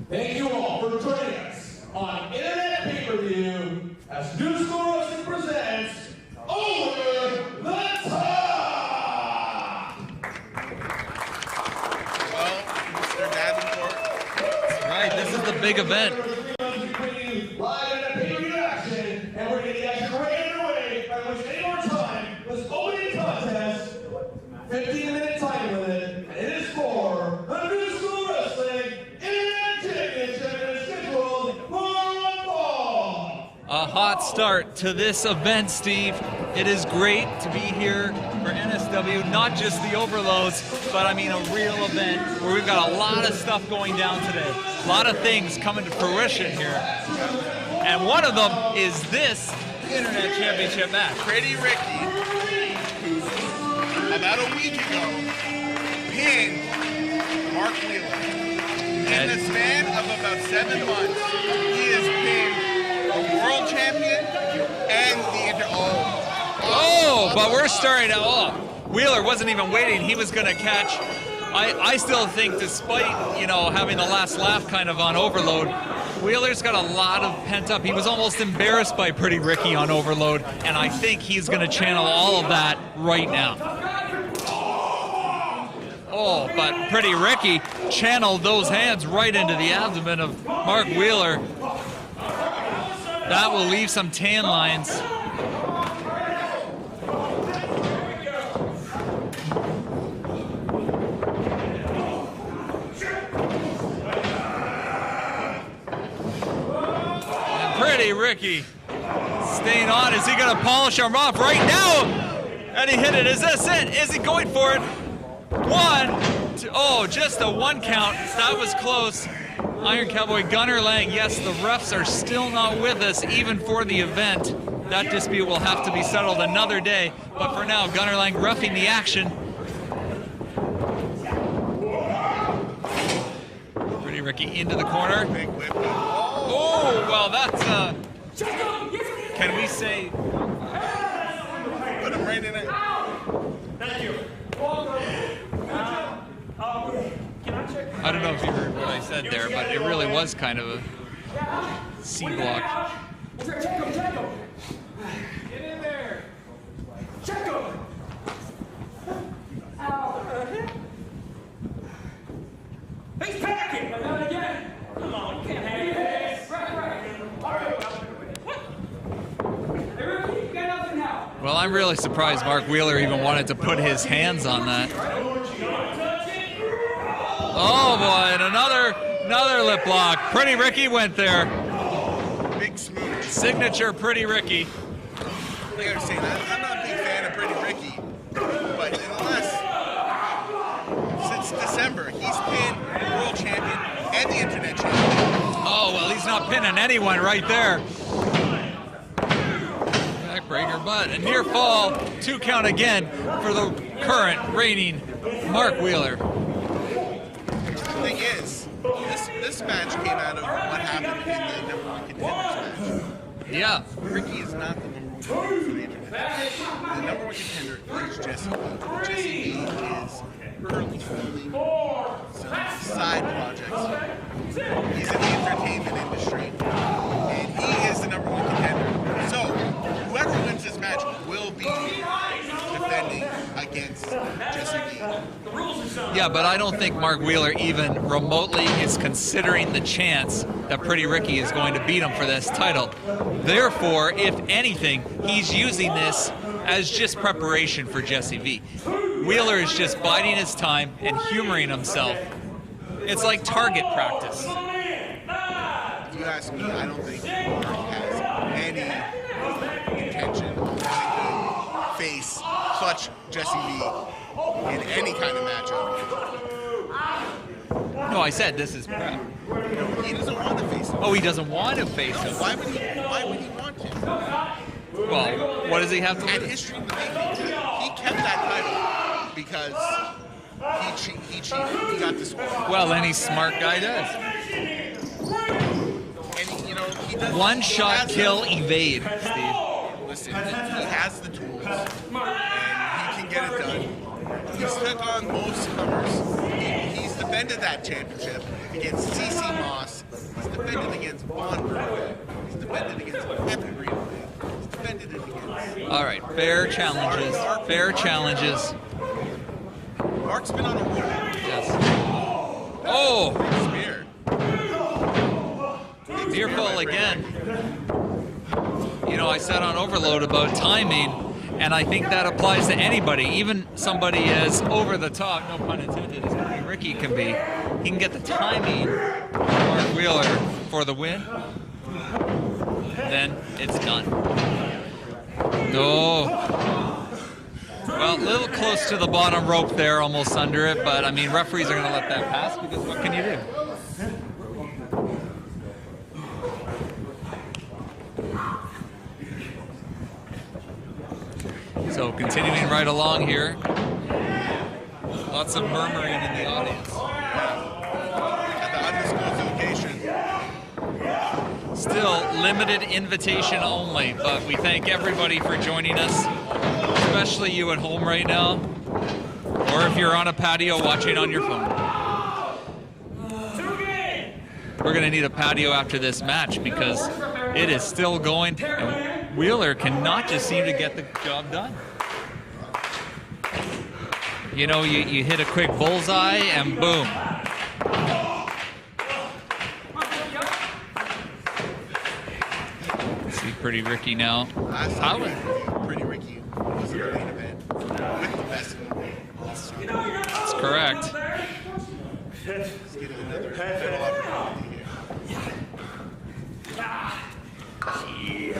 Thank you all for joining us on Internet Pay-Per-View as New School Wrestling presents Over the Top! Well, Mr. Davenport. That's right, this is the big event. Live Internet Pay-Per-View action, and we're getting the action right underway. I wish any more time was opening contest. 15-minute time limit, and it is for the New School Wrestling Internet Championship and is scheduled for one fall. A hot start to this event, Steve. It is great to be here for NSW, not just the overloads, but I mean a real event where we've got a lot of stuff going down today. A lot of things coming to fruition here. And one of them is this Internet Championship match. Pretty Ricky, about a week ago, pinned Mark Wheeler. In the span of about 7 months, he has pinned a world champion and the Oh, but we're starting to, Wheeler wasn't even waiting. He was going to catch. I still think, despite, having the last laugh kind of on Overload, Wheeler's got a lot of pent up. He was almost embarrassed by Pretty Ricky on Overload, and I think he's going to channel all of that right now. Oh, but Pretty Ricky channeled those hands right into the abdomen of Mark Wheeler. That will leave some tan lines. And Pretty Ricky staying on. Is he going to polish him off right now? And he hit it. Is this it? Is he going for it? 1, 2, just a 1 count. That was close. Iron Cowboy Gunnar Lang. Yes, the refs are still not with us, even for the event. That dispute will have to be settled another day. But for now, Gunnar Lang roughing the action. Pretty Ricky into the corner. big whip. Oh, well, that's can we say? Put him right in it. Thank you. I don't know if you heard what I said there, but it really was kind of a C block. Check him. Get in there. Check him. He's packing. Not again. Come on, you can't have this. Right. All right. What? Hey, Ricky, you got nothing now. Well, I'm really surprised Mark Wheeler even wanted to put his hands on that. Oh boy, and another lip lock. Pretty Ricky went there. Big smooch. Signature Pretty Ricky. I gotta say that I'm not a big fan of Pretty Ricky, but in the last, since December, he's pinned world champion and the internet champion. Oh, well, he's not pinning anyone right there. Backbreaker, but a near fall. 2 count again for the current reigning Mark Wheeler. The thing is, this match came out of what happened in the #1 contenders match. Yeah. Ricky is not the #1 contender for the internet. The #1 contender is Jesse B. Jesse B is currently filming some side projects. He's in the entertainment industry, and he is the #1 contender. So, whoever wins this match will be defending against Jesse B. Yeah, but I don't think Mark Wheeler even remotely is considering the chance that Pretty Ricky is going to beat him for this title. Therefore, if anything, he's using this as just preparation for Jesse V. Wheeler is just biding his time and humoring himself. It's like target practice. If you ask me, I don't think Mark has any intention of trying to face clutch Jesse V in any kind of matchup. No, I said this is prep. He doesn't want to face him. Oh, he doesn't want to face him. Why would he want to? Well, what does he have to At lose? history in the making, he kept that title because he cheated. He got this one. Well, any smart guy does. And he does. One he shot has kill, the- evade, Steve. Listen, he has the tools, and he can get it done. He's took on most comers. He's defended that championship against CC Moss Fair challenges. Fair challenges. Mark's been on a roll. Yes. Oh! Spear. Fearful again. You know, I said on Overload about timing, and I think that applies to anybody, even somebody as over the top, no pun intended, as Ricky can be. He can get the timing of Mark Wheeler for the win, then it's done. No. Well, a little close to the bottom rope there, almost under it, but I mean, referees are going to let that pass because what can you do? So continuing right along here, lots of murmuring in the audience. At the undisclosed location. Still limited invitation only, but we thank everybody for joining us, especially you at home right now, or if you're on a patio watching on your phone. We're going to need a patio after this match because it is still going, and Wheeler cannot just seem to get the job done. You know, you hit a quick bullseye and boom. See Pretty Ricky now. Last time Pretty Ricky was in the main event with the best in the world. That's correct. Let's get another fiddle opportunity here.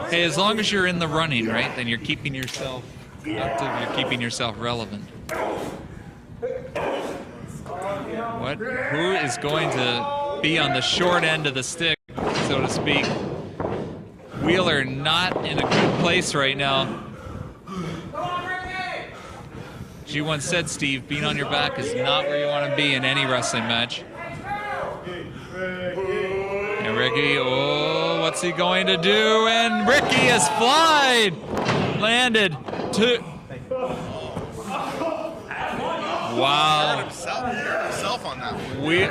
Hey, as long as you're in the running, right, then you're keeping yourself active, you're keeping yourself relevant. What? Who is going to be on the short end of the stick, so to speak? Wheeler not in a good place right now. She once said, Steve, being on your back is not where you want to be in any wrestling match. And Ricky, oh, what's he going to do? And Ricky has flied! Landed to... Wow. Himself on that one.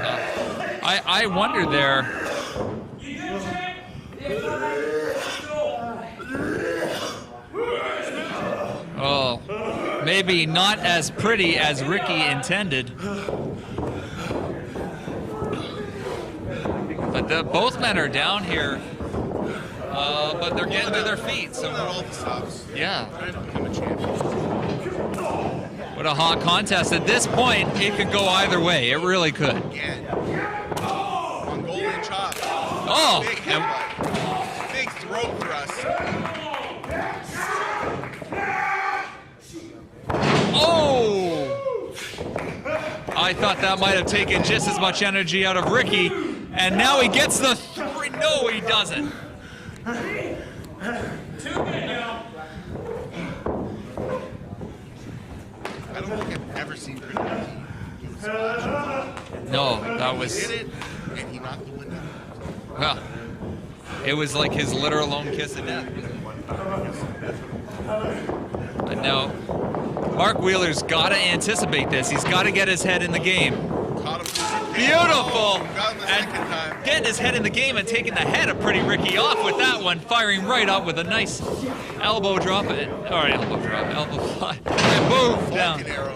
I wonder there. Oh, maybe not as pretty as Ricky intended. But both men are down here, but they're getting to their feet. So all the stops. Yeah. Trying to become a champion. What a hot contest. At this point, it could go either way. It really could. Again. Mongolian chop. Oh! Big headbutt. Big throat thrust. Oh! I thought that might have taken just as much energy out of Ricky, and now he gets the three. No, he doesn't. I don't think I've ever seen Pretty Ricky do a splash. No, that He was... did it, and he knocked the wind out. Well, it was like his literal own kiss of death. But no, Mark Wheeler's got to anticipate this. He's got to get his head in the game. Caught him. Beautiful! Got him the second time. And getting his head in the game and taking the head of Pretty Ricky off with that one, firing right up with a nice elbow drop. Elbow fly. And boom, down. Falcon arrow.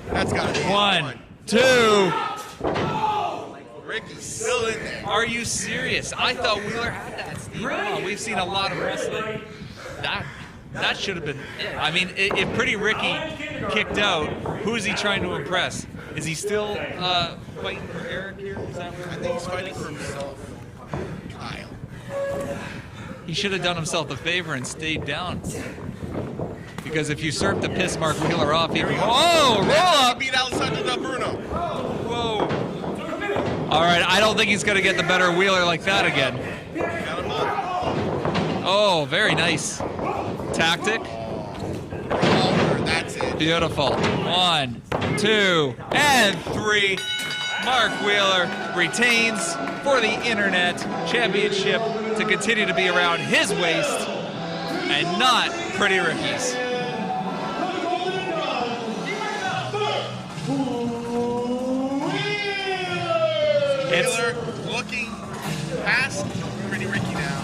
That's got to be One, two. Ricky's still in there. Are you serious? I thought Wheeler had that, Steve. Come on, we've seen a lot of wrestling. That should have been it. I mean, if Pretty Ricky kicked out, who's he trying to impress? Is he still fighting for Eric here? Is that I think he's fighting for himself. Kyle. He should have done himself a favor and stayed down. Because if you serve to piss Mark Wheeler off, he can go, oh, roll up! Beat Alessandro Del Bruno. Whoa. All right, I don't think he's going to get the better Wheeler like that again. Got him up. Oh, very nice. Tactic. That's it. Beautiful. 1, 2, and 3. Mark Wheeler retains for the Internet Championship to continue to be around his waist and not Pretty Ricky's. Wheeler looking past Pretty Ricky now.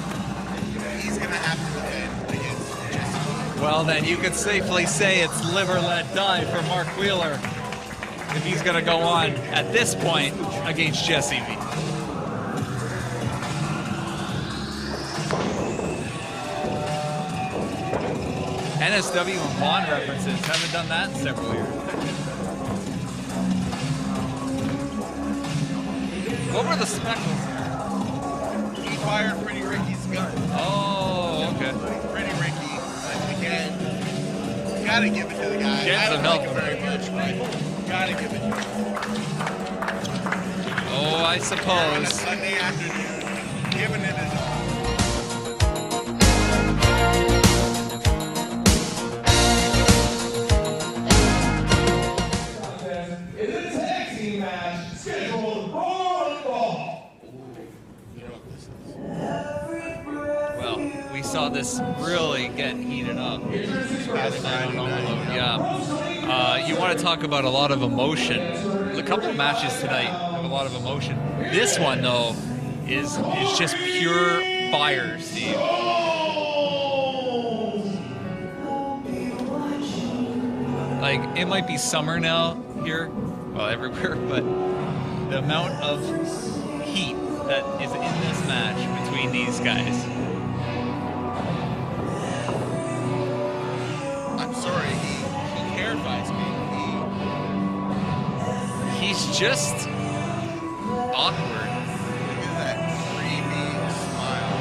He's going to have to defend against Jesse. Well, then you could safely say it's live or let die for Mark Wheeler if he's going to go on at this point against Jesse V. NSW and Bond references. Haven't done that in several years. What were the speckles? He fired Pretty Ricky's gun. Oh, okay. Pretty Ricky, again, gotta give it to the guy. Get I some don't like help. him very much, but gotta give it to him. Oh, I On a suppose. Sunday afternoon, giving it his all. Is a tag team match scheduled for the ball. Well, we saw this really get heated up. Yeah. You want to talk about a lot of emotion. A couple of matches tonight have a lot of emotion. This one, though, is just pure fire, Steve. Like, it might be summer now here, well, everywhere, but the amount of heat that is in this match between these guys. I'm sorry, he terrifies me. He's just awkward. Look at that creepy smile.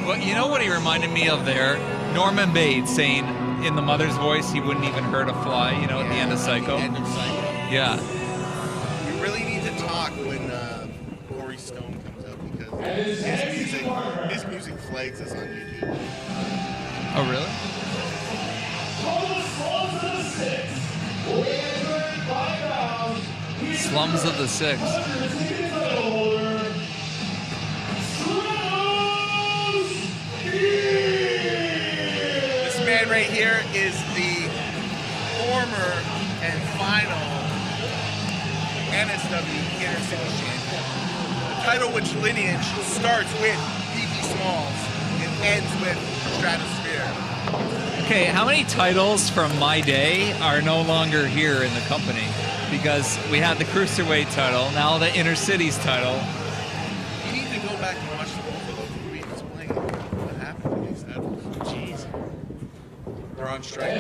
Well, you know what he reminded me of there? Norman Bates saying in the mother's voice he wouldn't even hurt a fly, you know, at the end of Psycho. At the end of Psycho. Yeah. We really need to talk when Corey Stone comes up because his music flags us on YouTube. Oh, really? Slums of the Six. This man right here is the former and final NSW Inner City Champion. The title which lineage starts with P.P. Smalls and ends with Stratosphere. Okay, how many titles from my day are no longer here in the company? Because we had the Cruiserweight title, now the Inner Cities title. You need to go back and watch the Overload movie and explain what happened to these titles. Jeez. They're on strike.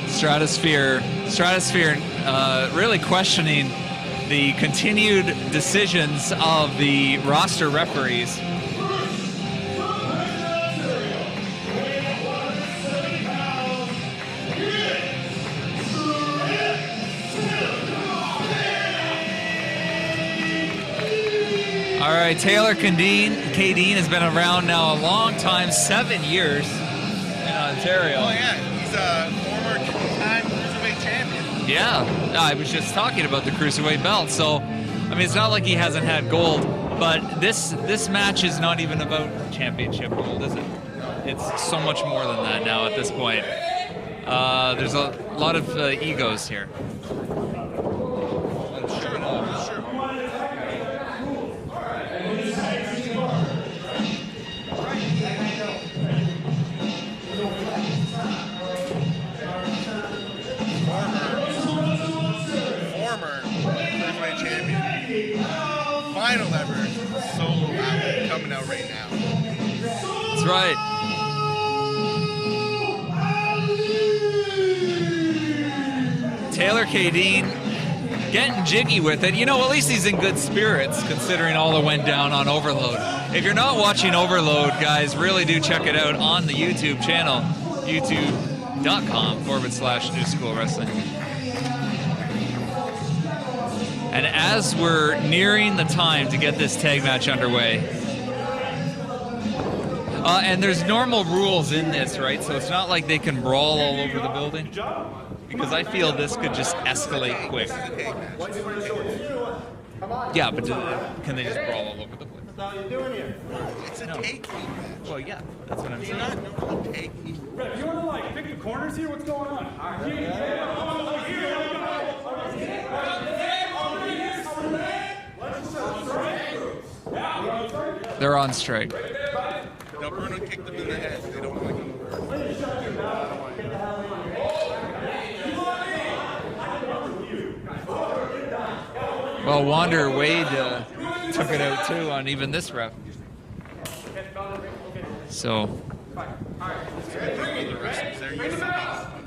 Stratosphere really questioning the continued decisions of the roster referees. All right, Taylor Cadine has been around now a long time, 7 years in Ontario. Oh yeah, he's a former two-time Cruiserweight champion. Yeah, I was just talking about the Cruiserweight belt. So, I mean, it's not like he hasn't had gold, but this match is not even about championship gold, is it? It's so much more than that now at this point. There's a lot of egos here. Final ever solo album coming out right now. That's right. Taylor Cadine getting jiggy with it. You know, at least he's in good spirits considering all that went down on Overload. If you're not watching Overload, guys, really do check it out on the YouTube channel, youtube.com/New School Wrestling. And as we're nearing the time to get this tag match underway, and there's normal rules in this, right? So it's not like they can brawl all over the building, because I feel this could just escalate quick. Yeah, but can they just brawl all over the place? That's all you're doing here. It's a take team match. Well, yeah, that's what I'm Do you saying. not know what take team? Brett, you want to like pick the corners here? What's going on? They're on strike. No, Bruno kicked them in the head. They don't want to come to work. Well, Wander Wade took it out too on even this ref. So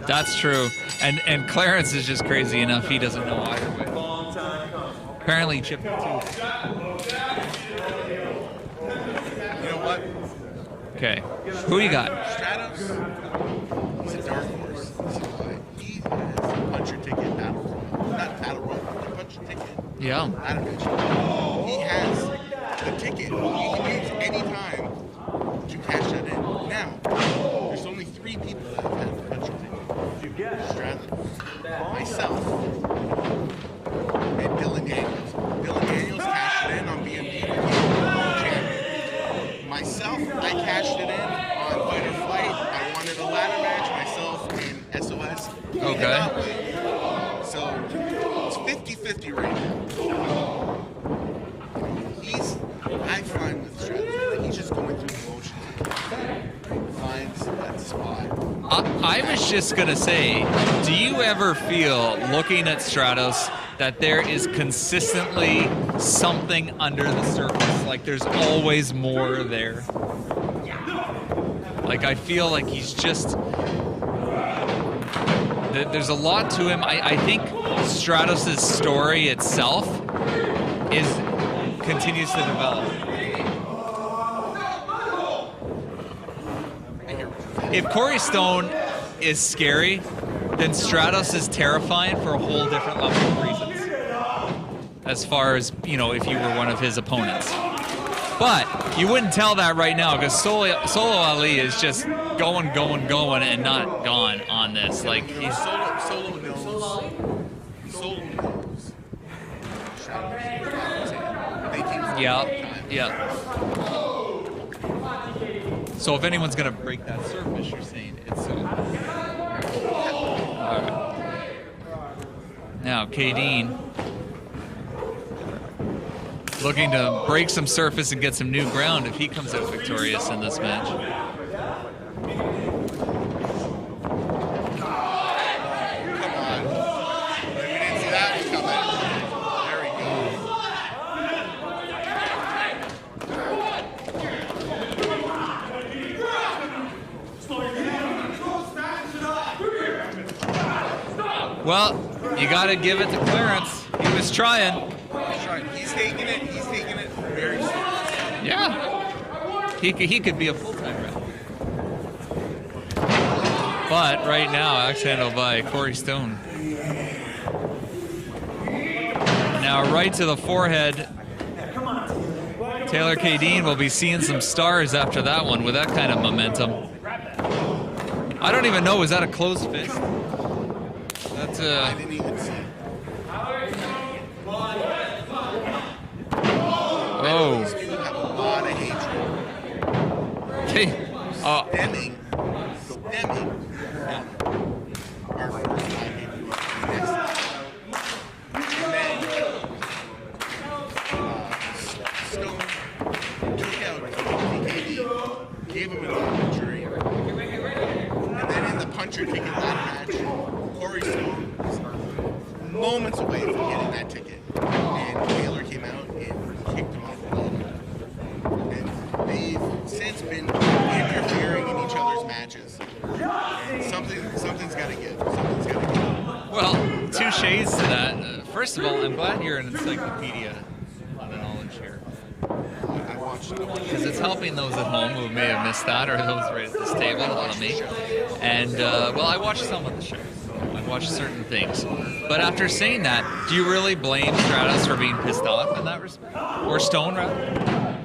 that's true. And Clarence is just crazy enough. He doesn't know either way. Apparently, he chipped it too. You know what? Okay, who you got? Stratos, he's a dark horse. This is why. He has a puncher ticket battle royal. Not battle royal, but a puncher ticket. Yeah. Ladder match. He has the ticket. He can use any time to cash that in. Now, there's only 3 people that have had the puncher ticket. Stratos, myself, and Dylan Daniels. Dylan Daniels cashed it in on BMD. Myself, I cashed it in on Fight or Flight. I wanted a ladder match myself in SOS. Okay. So it's 50-50 right now. I find with Stratos, he's just going through the motions. Finds that spot. I was just gonna say, do you ever feel, looking at Stratos, that there is consistently something under the surface? Like there's always more there. Like I feel like he's just, there's a lot to him. I think Stratos' story itself continues to develop. If Corey Stone is scary, then Stratos is terrifying for a whole different level of reasons. As far as, you know, if you were one of his opponents. But you wouldn't tell that right now because Solo Ali is just going and not gone on this. Like he's Solo knows. Solo knows. Yeah. So if anyone's gonna break that surface, you're saying it's Solo. All right. Now, Kadeen looking to break some surface and get some new ground if he comes out victorious in this match. Come on. We didn't see that one coming. There we go. Well, you gotta give it to Clarence. He was trying. He's taking it very seriously. Yeah. He could be a full-time ref. But right now, axe handle by Corey Stone. Now right to the forehead. Taylor Kadeen will be seeing some stars after that one with that kind of momentum. I don't even know, was that a closed fist? That's I didn't even see. Oh. These two have a lot of hatred. Hey. Stemming. Our first time in this. And then Stone took out KD, gave him an injury. And then in the puncher ticket ladder match, Corey Stone was moments away from getting that ticket. And Taylor came out and kicked him off the ladder. And they've since been interfering in each other's matches. And something's got to give. Something's got to give. Well, 2 shades to that. First of all, I'm glad you're an encyclopedia of knowledge here. I watched it. Because it's helping those at home who may have missed that, or those right at this table, on me. And, well, I watched some of the show. I watched certain things. But after saying that, do you really blame Stratos for being pissed off in that respect? Or Stone, rather?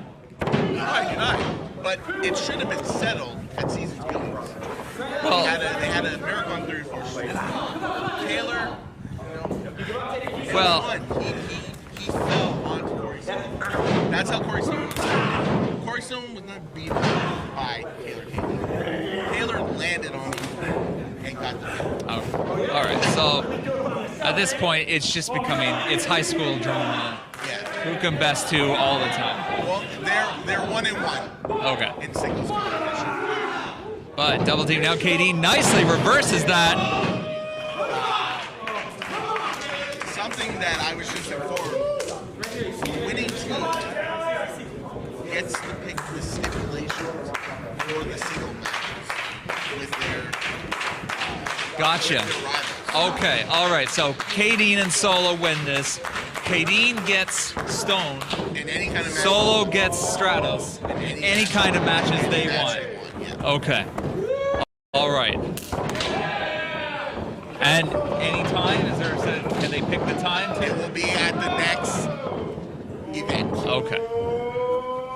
But it should have been settled at season's beginning. Well, They had a marathon 34 Taylor, well, he fell onto Corey Stone. That's how Corey Stone was. Corey Stone was not beaten by Taylor Kadeen. Taylor landed on him and got the win. oh, all right. So at this point, it's just becoming, it's high school drama. Yeah. Who can best two all the time? Well, they're 1-1 Okay. in singles competition. But double team now. KD nicely reverses that. Something that I was just informed: winning team gets to pick the stipulations for the single matches with their Gotcha. rivals. Okay, all right. So Kadeen and Solo win this. Kadeen gets Stone. In any kind of match, Solo gets Stratos. In any kind of matches they want. Yeah. Okay. All right. And any time? Can they pick the time It too? will be at the next event. Okay.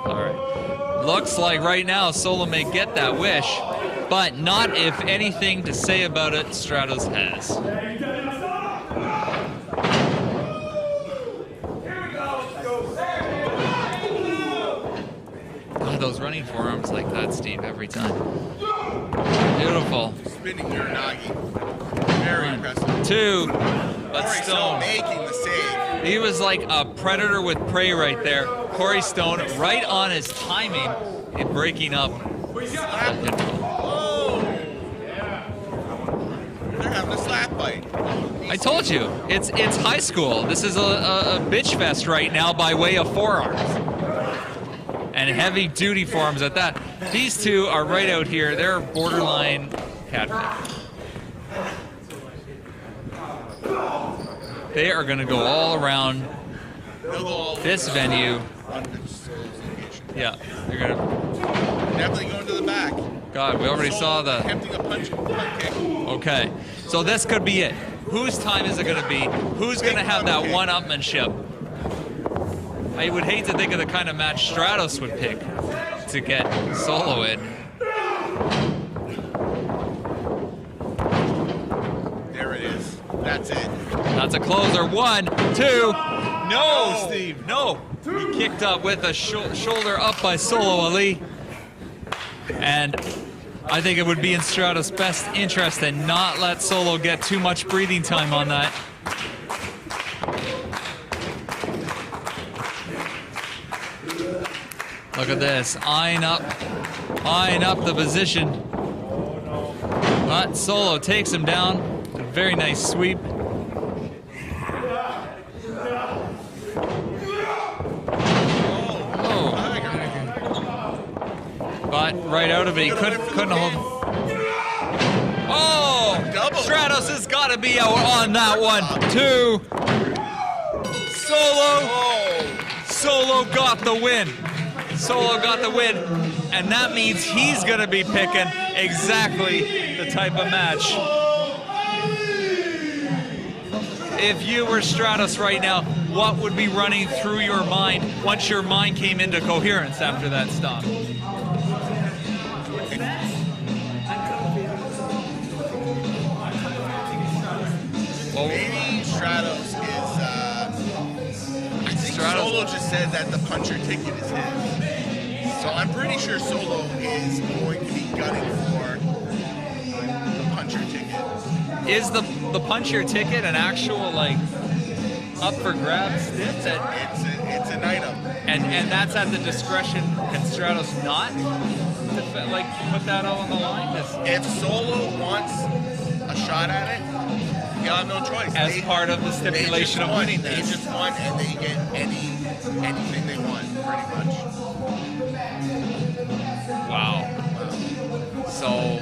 All right. Looks like right now Solo may get that wish, but not if anything to say about it Stratos has. God, those running forearms like that, Steve, every time. Beautiful. Spinning Uranagi. Very impressive. Two, but Corey Stone. making the save. He was like a predator with prey right there. Corey Stone right on his timing in breaking up. Slap. Oh! They're having a slap fight. I told you, it's high school. This is a bitch fest right now by way of forearms. And heavy duty forearms at that. These two are right out here. They're borderline catfish. They are going to go all around They'll go all this venue. Yeah, they're going to. Definitely going to the back. God, we already saw the. Attempting a punch kick. Okay, so this could be it. Whose time is it going to be? Who's going to have that one-upmanship? I would hate to think of the kind of match Stratos would pick to get Solo in. There it is. That's it. That's a closer. 1, 2. No, Steve, no. He kicked up with a shoulder up by Solo Ali. And I think it would be in Stratos' best interest to not let Solo get too much breathing time on that. Look at this, eyeing up the position. But Solo takes him down. A very nice sweep. But right out of it, he couldn't hold. Oh! Double. Stratos has got to be out on that one. 2. Solo got the win. Solo got the win, and that means he's going to be picking exactly the type of match. If you were Stratos right now, what would be running through your mind once your mind came into coherence after that stop? Maybe Stratos is. I think Solo just said that the puncher ticket is his. So I'm pretty sure Solo is going to be gunning for the puncher ticket. Is the puncher ticket an actual like up for grabs? It's an item. And that's at the discretion. Can Stratos not like put that all on the line? If Solo wants a shot at it, he'll have no choice. As part of the stipulation of winning They this. just won, and they get anything they want, pretty much. Wow. So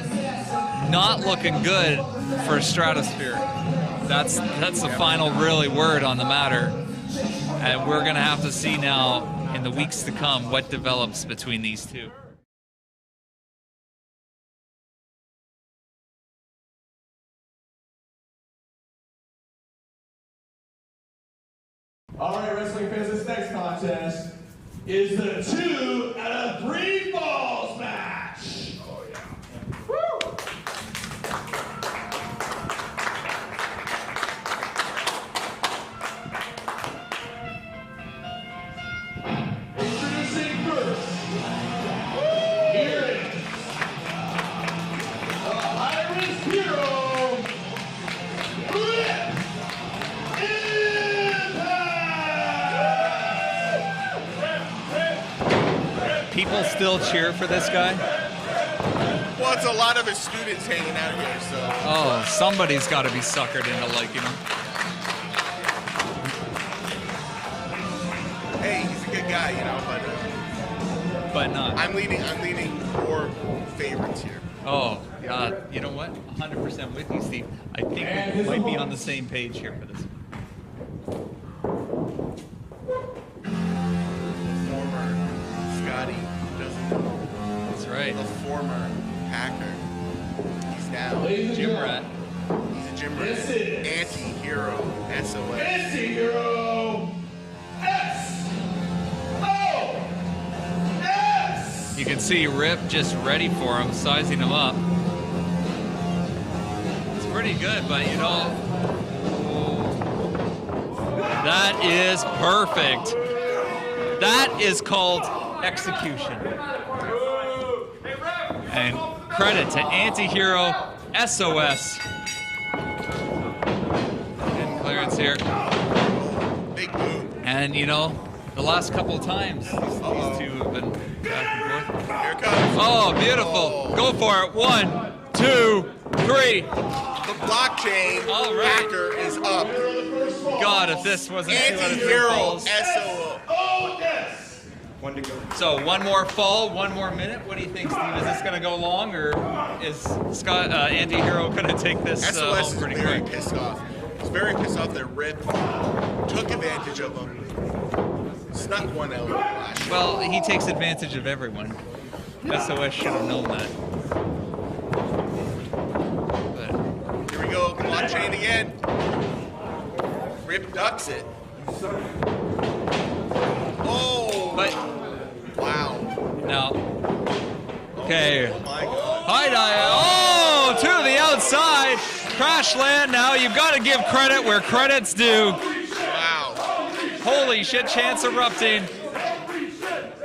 not looking good for Stratosphere. That's the final really word on the matter. And we're gonna have to see now in the weeks to come what develops between these two. All right, wrestling fans, this next contest is the 2 out of 3 falls match. Oh, yeah. Woo! Introducing first, here is the Irish Hero, Rip Impact! people still cheer for this guy? Well, it's a lot of his students hanging out here, so. Oh, somebody's got to be suckered into liking him. Hey, he's a good guy, you know, But not. I'm leaning for favorites here. Oh, yeah. You know what? 100% with you, Steve. I think we might be on the same page here for this. Former Scotty doesn't know. That's right. The former hacker. He's now Gym rat. he's a gym rat. This is Anti-hero SOS. Anti-Hero SOS. You can see Rip just ready for him, sizing him up. It's pretty good, but you know, that is perfect. That is called execution. And credit to Anti-Hero SOS. Getting clearance here. Big move. And you know, the last couple of times these two have been back and forth. Here it comes. Oh, beautiful. Go for it. 1, 2, 3. The blockchain All right. hacker is up. God, if this wasn't 2 out of 3 Anti-hero falls. SOS. Oh, yes. So one more fall, 1 more minute. What do you think, Steve? Is this going to go long, or is Scott Anti-Hero going to take this SOS home is pretty very quick? pissed off. He's very pissed off that Rip took advantage of him. Snuck one out last year. Well, he takes advantage of everyone. SOS should have known that. But Here we go, blockchain again. Rip ducks it. Oh, But wow. now, okay. Oh my God. High dive. Oh, to the outside. Crash land now. You've got to give credit where credit's due. Wow. Holy shit, chance erupting.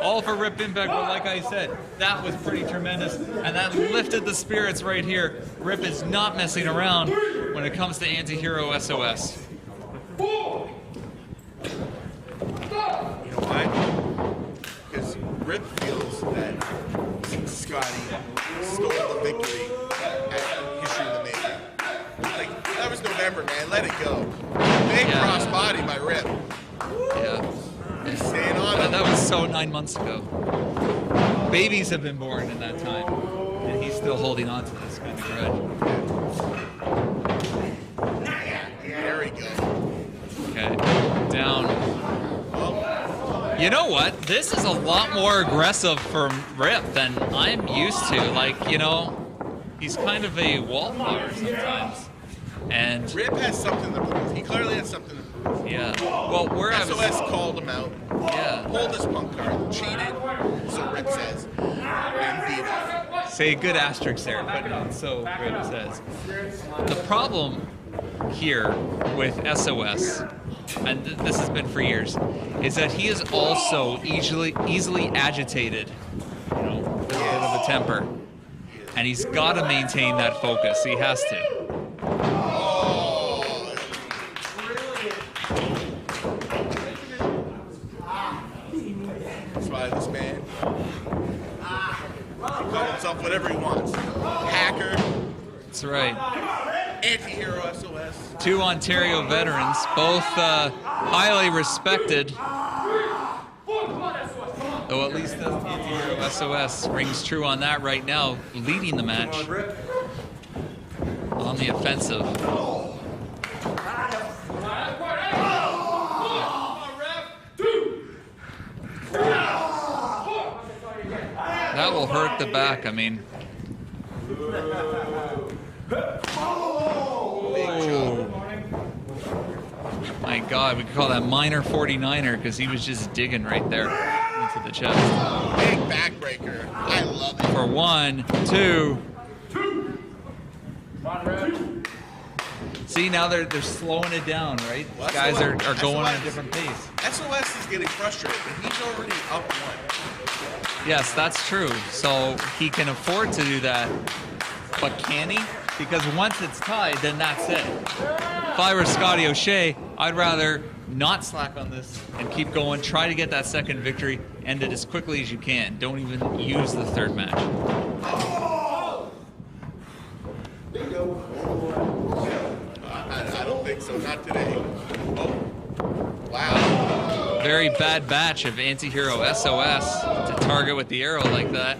All for Rip Impact, but like I said, that was pretty tremendous, and that lifted the spirits right here. Rip is not messing around when it comes to Anti-Hero SOS. You know why? Because Rip feels that Scotty stole the victory at History of the Making. Like, that was November, man. Let it go. Big Yeah. crossbody by Rip. Yeah. He's staying on But him. that was so 9 months ago. Babies have been born in that time, and he's still holding on to this kind of grudge. There we go. Okay, down. You know what? This is a lot more aggressive for Rip than I'm used to. Like, you know, he's kind of a wallflower sometimes. And Rip has something to prove. He clearly has something to prove. yeah, well, where I was, SOS called him out. yeah, Pulled his punk card. Cheated. So Rip says. And beat him. say good asterisk there, but not so Rip says. The problem here with SOS, and this has been for years, is that he is also easily agitated, you know, with a bit of a temper, and he's got to maintain that focus. He has to. That's why this man can call himself whatever he wants. Hacker, That's right. anti-hero SOS. 2 Ontario veterans, both highly respected. Though at least the Anti-Hero SOS rings true on that right now, leading the match on the offensive. That will hurt the back, I mean. My God, we could call that minor 49er because he was just digging right there into the chest. Big backbreaker. I love it. For 1, 2. See, now they're slowing it down, right? Well, These guys are SOS going at a different pace. SOS is getting frustrated, but he's already up one. Yes, that's true. So he can afford to do that. But can he? Because once it's tied, then that's it. If I were Scotty O'Shea, I'd rather not slack on this and keep going. Try to get that second victory. End it as quickly as you can. Don't even use the third match. I don't think so. Not today. Oh. Wow. Very bad batch of Anti-Hero SOS to target with the arrow like that.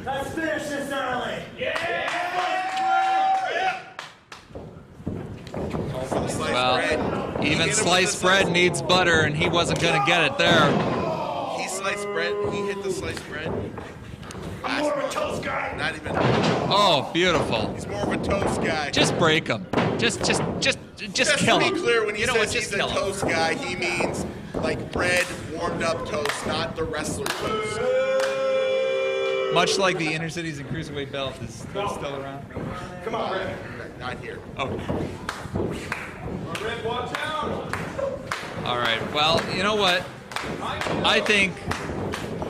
Let's finish this early. Well, even sliced bread needs butter, and he wasn't going to get it there. He sliced bread. He hit the sliced bread. I'm more of a toast guy. Not even. Oh, beautiful. He's more of a toast guy. Just break him. Just kill to him. be clear, when he You know what? says Just he's a kill him. toast guy, he means like bread, warmed up toast, not the wrestler toast. Much like the Inner Cities and Cruiserweight belt is still around. Come on, Rick. Not here. Oh. Rick, watch out. All right. Well, you know what? I think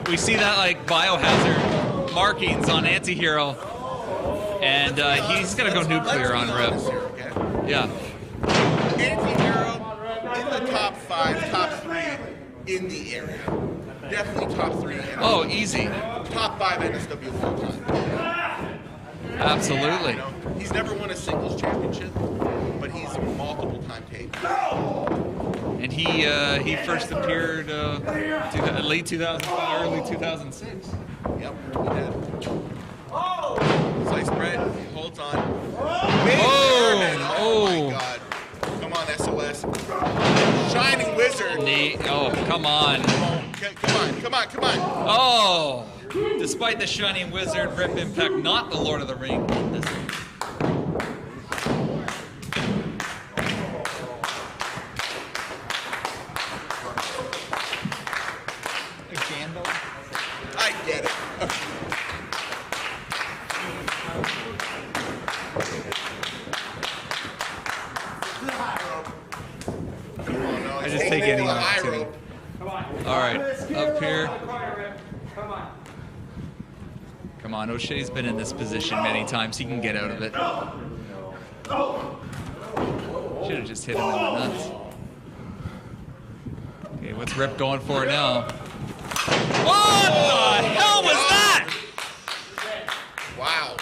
we see that like biohazard markings on Anti-Hero, and he's gonna go nuclear on Rip. Okay? Yeah. Anti-Hero in the top 5, top 3 in the area. Definitely top 3. Oh, easy. Top 5 NSW of all time. Absolutely. You know, he's never won a singles championship, but he's multiple time tape. And he first appeared late 2005, early 2006. Yep, he did. Sliced bread, he holds on. Oh my God. Come on, SOS. Shining Wizard. Oh, come on. Come on. Oh, despite the Shining Wizard, Rip Impact, not the Lord of the Ring. I get it. I just take any high opportunity. rope. All right, up here. Come on. Come on, O'Shea's been in this position many times. He can get out of it. Should have just hit him in the nuts. Okay, what's Rip going for now? What the hell was that? Wow.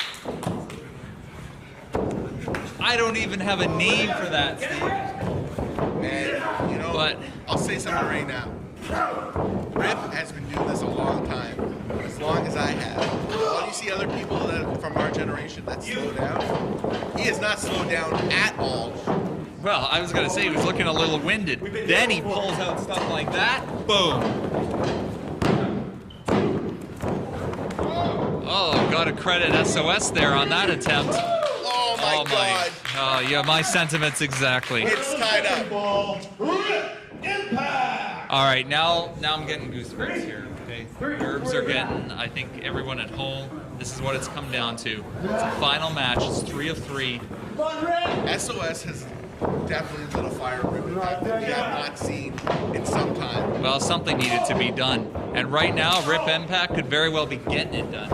I don't even have a name for that, Steve. And, you know, But- I'll say something right now. Rip has been doing this a long time, as long as I have. When you see other people that, from our generation that slow down, he has not slowed down at all. Well, I was going to say he was looking a little winded. Then he pulls out stuff like that. Boom. Oh, got to credit SOS there on that attempt. Oh my God. Oh, yeah, my sentiments exactly. It's tied up. Impact! All right, now I'm getting goosebumps here. Okay, nerves are getting. I think everyone at home. This is what it's come down to. It's a final match. It's 3 of 3. SOS has definitely lit a fire in Rip Impact that we have not seen in some time. Well, something needed to be done, and right now, Rip Impact could very well be getting it done.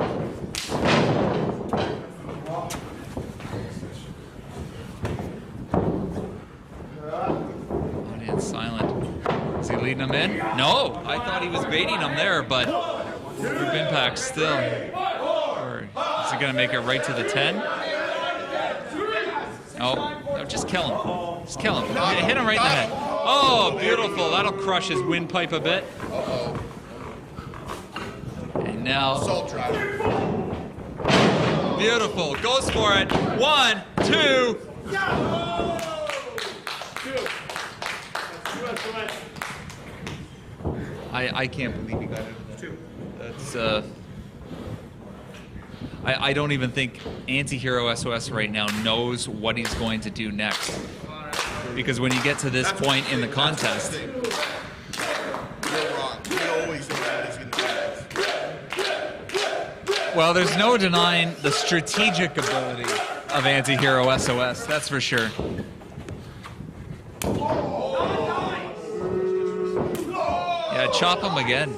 Audience silent. Is he leading him in? No, I thought he was baiting him there, but Rip Impact still. Or is he going to make it right to the 10? No, just kill him. Just kill him. Hit him right in the head. Oh, beautiful. That'll crush his windpipe a bit. And now, Salt driver. beautiful. Goes for it. 1, 2. I can't believe he got it. That's I don't even think Anti-Hero SOS right now knows what he's going to do next. Because when you get to this point in the contest, You're wrong. He always knows what he's going to do next. well, there's no denying the strategic ability of Anti-Hero SOS, that's for sure. Yeah, chop him again.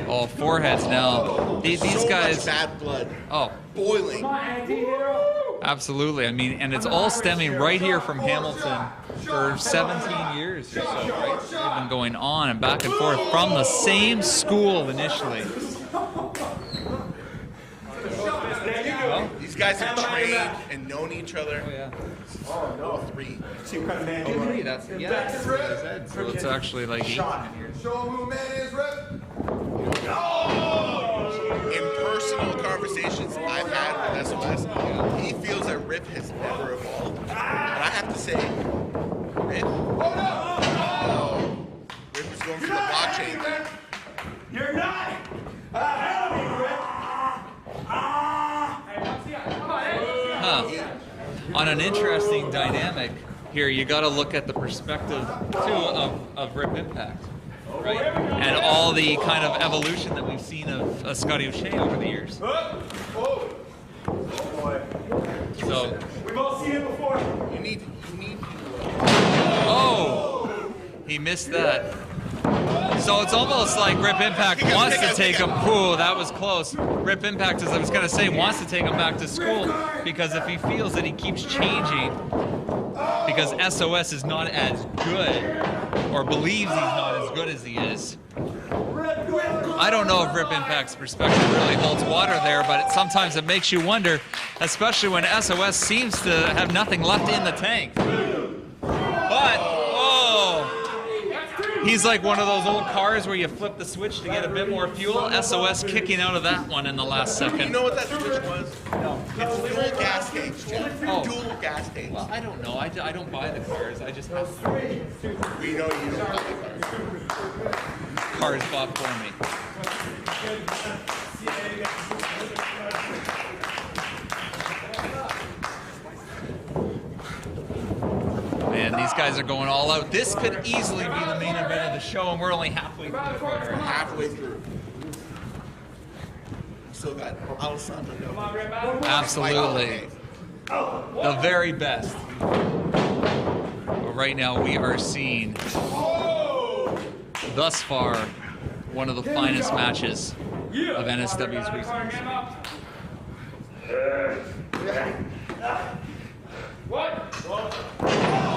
Oh, foreheads now. These So guys. much bad blood Oh, boiling. absolutely. Absolutely. I mean, and it's all stemming right here from Hamilton for 17 years or so, right? They've been going on and back and forth from the same school initially. These guys have trained and known each other. Oh, yeah. Oh, three. See what kind of man you Three, are. that's, yeah, that's what I said. So it's actually like 8 in here. Show him who man is, Rip. In personal conversations I've had with SOS, he feels that Rip has never evolved. And I have to say, Rip? Rip is going for the blockchain thing. You're not. Help me, Rip. Huh. On an interesting dynamic here, you got to look at the perspective too of Rip Impact, right? And all the kind of evolution that we've seen of Scotty O'Shea over the years. Oh boy. So, We've all seen it before. You need. oh, he missed that. So it's almost like Rip Impact wants to take him. Ooh, that was close. Rip Impact, as I was going to say, wants to take him back to school because if he feels that he keeps changing because SOS is not as good or believes he's not as good as he is. I don't know if Rip Impact's perspective really holds water there, but sometimes it makes you wonder, especially when SOS seems to have nothing left in the tank. But, oh, he's like one of those old cars where you flip the switch to get a bit more fuel. SOS kicking out of that one in the last You second. know what that switch was? No. It's dual gas tanks, Jeff. Oh. Dual gas tanks. Well, I don't know. I don't buy the cars. I just have We know you don't buy the cars. cars bought for me. Man, these guys are going all out. This could easily be the main event of the show, and we're only halfway through the quarter. Halfway through. Still got Alessandro. Absolutely. The very best. But right now we are seeing, thus far, one of the finest matches of NSW's recent history.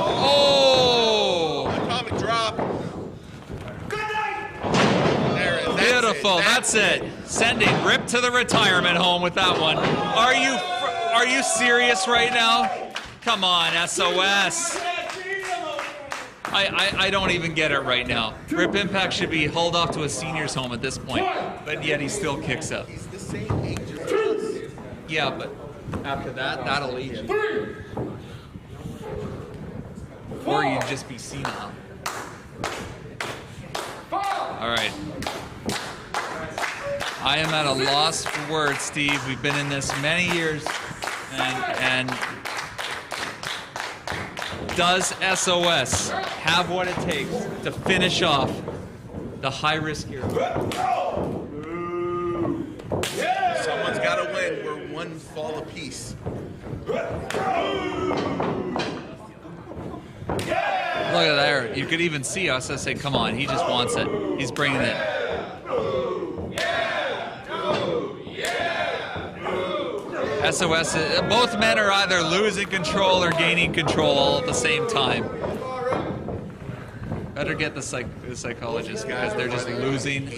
Oh! Atomic drop. There it is. Beautiful. That's it. Sending Rip to the retirement home with that one. Are you serious right now? Come on, SOS. I don't even get it right now. Rip Impact should be hauled off to a senior's home at this point, but yet he still kicks up. He's the same age as us. Yeah, but after that, that'll age you. Or you'd just be senile. All right. I am at a loss for words, Steve. We've been in this many years, and does SOS have what it takes to finish off the high-risk hero? Someone's got to win. We're one fall apiece. Look at there. You could even see us. I say, come on. He just wants it. He's bringing it. SOS, both men are either losing control or gaining control all at the same time. Better get the psychologist because they're just losing.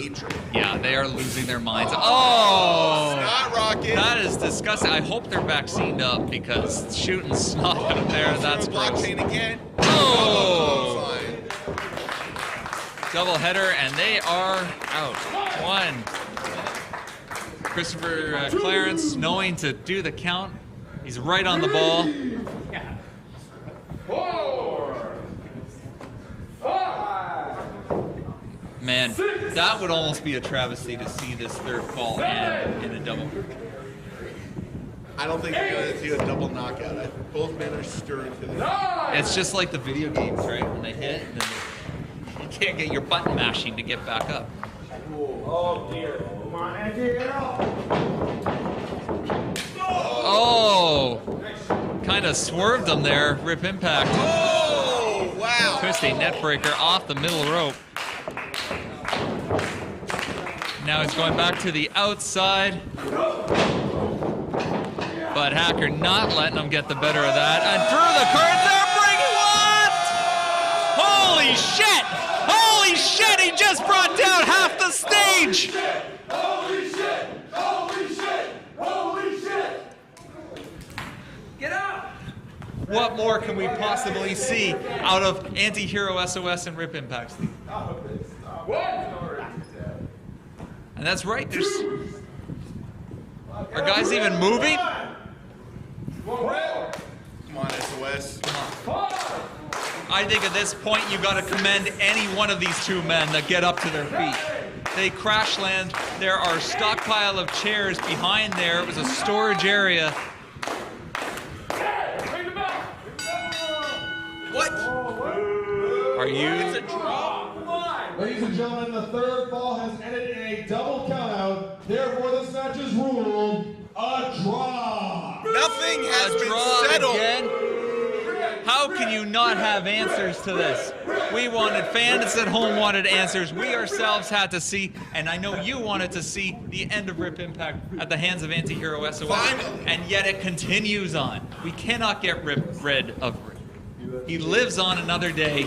Yeah, they are losing their minds. Oh! Snot rocket. That is disgusting. I hope they're vaccined up because shooting snot out of there, that's gross. Blockchain again. Oh! Double header, and they are out. One. Christopher Clarence knowing to do the count. He's right on the ball. Man, that would almost be a travesty to see this third fall end in a double. I don't think you're going to see a double knockout. Both men are stirring to this. It's just like the video games, right? When they hit, and then you can't get your button mashing to get back up. Oh dear. Come on, Andy, get out. Oh! Kind of swerved them there, Rip Impact. Oh, wow. Twisting net breaker off the middle rope. Now he's going back to the outside. But Hacker not letting him get the better of that. And through the curtains there, bringing what? Holy shit! Holy shit! He just brought down half the stage! Holy shit! Holy shit! Holy shit! Get up! What more can we possibly see out of Anti-Hero SOS and Rip Impact, Steve? And that's right, there's... Are guys even moving? Come on, SOS. I think at this point you got to commend any one of these two men that get up to their feet. They crash land. There are stockpile of chairs behind there. It was a storage area. What? Are you? It's a draw. Ladies and gentlemen, the third fall has ended in a double countout. Therefore, this match is ruled a draw. Nothing has A been draw settled. again? How can you not have answers to this? We wanted, fans at home wanted answers. We ourselves had to see, and I know you wanted to see, the end of Rip Impact at the hands of Anti-Hero SOS. Finally. And yet it continues on. We cannot get rid of Rip. He lives on another day,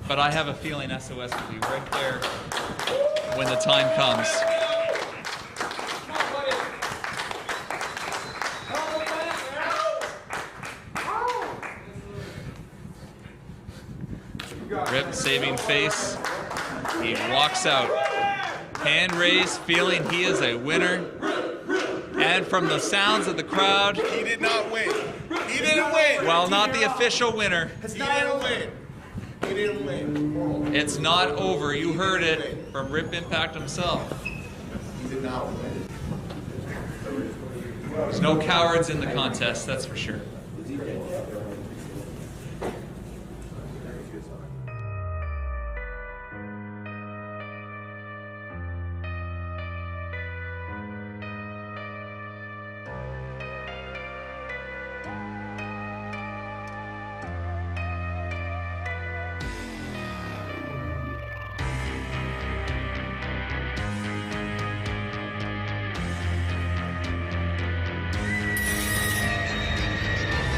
but I have a feeling SOS will be right there when the time comes. Rip saving face. He walks out. Hand raised, feeling he is a winner. And from the sounds of the crowd, He did not win. He didn't win. while not the official winner, He didn't win. He didn't win. it's not over. You heard it from Rip Impact himself. He did not win. There's no cowards in the contest, that's for sure.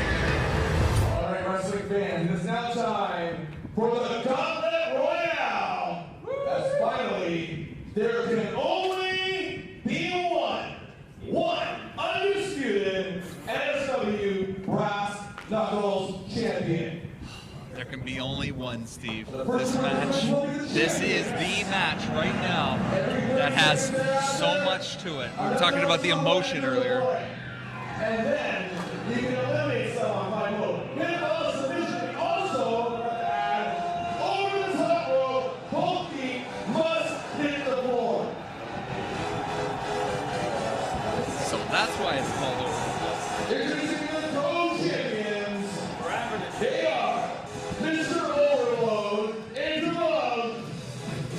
All right, wrestling fans, it's now time for the Gauntlet Royale. As finally, there can only be one undisputed NSW Brass Knuckles champion. There can be only one, Steve. This is the match right now that has so much to it. We were talking about the emotion earlier. And then you can eliminate someone by vote. Pinfall submission also add over the top rope. Both feet must hit the floor. So that's why it's called over. Introducing the co-champions. They are Mr. Overload, Andrew Love,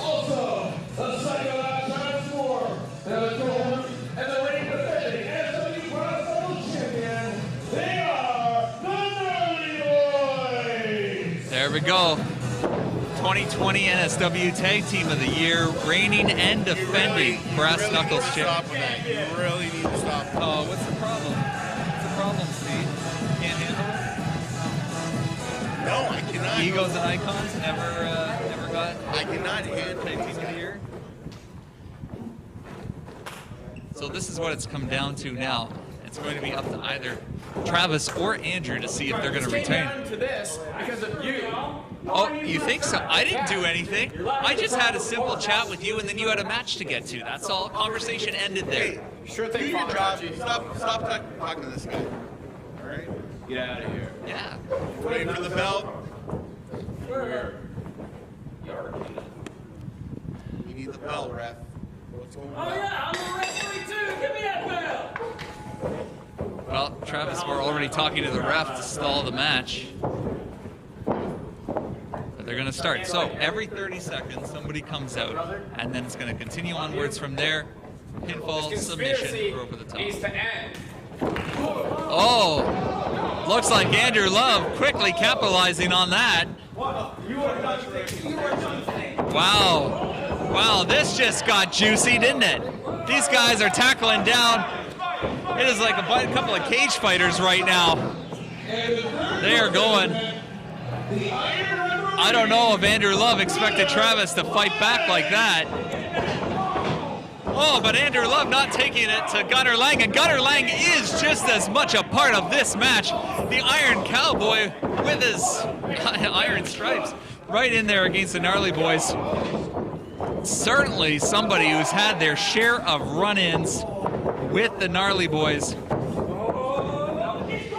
also the Psycho Transform, and the reigning defending NSW Brass Knuckles champion. They are the Gnarly Boys. There we go. 2020 NSW Tag Team of the Year, reigning and defending Brass Knuckles champion. You really need to stop. Oh, what's the problem? What's the problem, Steve? Can't handle No, I cannot. it? Egos and icons never got I cannot handle Tag Team of the Year. So this is what it's come down to now. It's going to be up to either Travis or Andrew to see if they're going to retain. To this because of you. Oh, you think so? I didn't do anything. I just had a simple chat with you, and then you had a match to get to. That's all. Conversation ended there. Sure Do thing, your Father. job. Stop talking to this guy. All right. Get out of here. Yeah. Waiting for the belt. You need the belt, ref. What's going on? Oh yeah, I'm a referee too. Give me that bell. Well, Travis, we're already talking to the ref to stall the match. But they're going to start. So every 30 seconds, somebody comes out, and then it's going to continue onwards from there. Pinfall, submission, or over the top. needs to end. Oh, looks like Andrew Love quickly capitalizing on that. Wow, this just got juicy, didn't it? These guys are tackling down. It is like a couple of cage fighters right now. They are going. I don't know if Andrew Love expected Travis to fight back like that. Oh, but Andrew Love not taking it to Gunnar Lang, and Gunnar Lang is just as much a part of this match. The Iron Cowboy with his iron stripes right in there against the Gnarly Boys. Certainly somebody who's had their share of run-ins with the Gnarly Boys.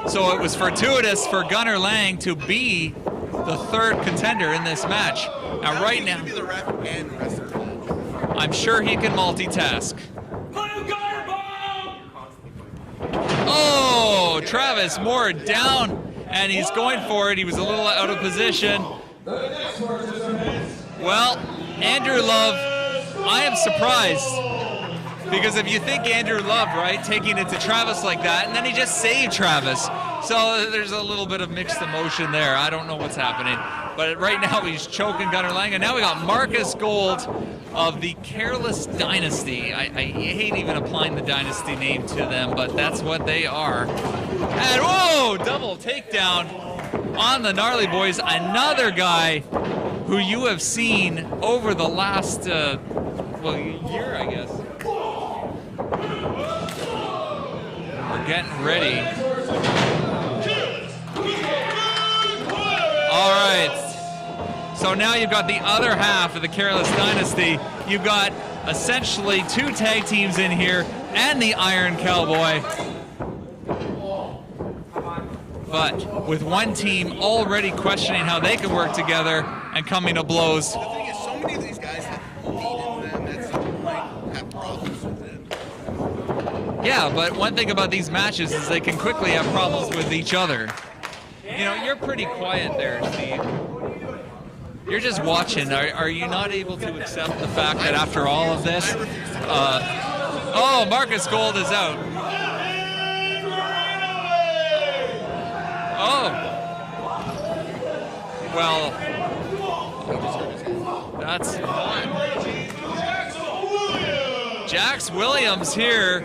So it was fortuitous for Gunnar Lang to be the third contender in this match. Now right now, I'm sure he can multitask. Oh, Travis Moore down, and he's going for it. He was a little out of position. Well, Andrew Love, I am surprised. Because if you think Andrew Love, right, taking it to Travis like that, and then he just saved Travis. So there's a little bit of mixed emotion there. I don't know what's happening. But right now he's choking Gunnar Lang. And now we got Marcus Gold of the Careless Dynasty. I hate even applying the Dynasty name to them, but that's what they are. And whoa, double takedown on the Gnarly Boys. Another guy who you have seen over the last, year, I guess. We're getting ready. All right. So now you've got the other half of the Careless Dynasty. You've got essentially 2 tag teams in here and the Iron Cowboy. But with one team already questioning how they can work together and coming to blows. The thing is, so many of these guys have beaten them at some point, have problems with it. Yeah, but one thing about these matches is they can quickly have problems with each other. You know, you're pretty quiet there, Steve. You're just watching. Are you not able to accept the fact that after all of this, oh, Marcus Gold is out. Oh. Well, that's Jax Williams here.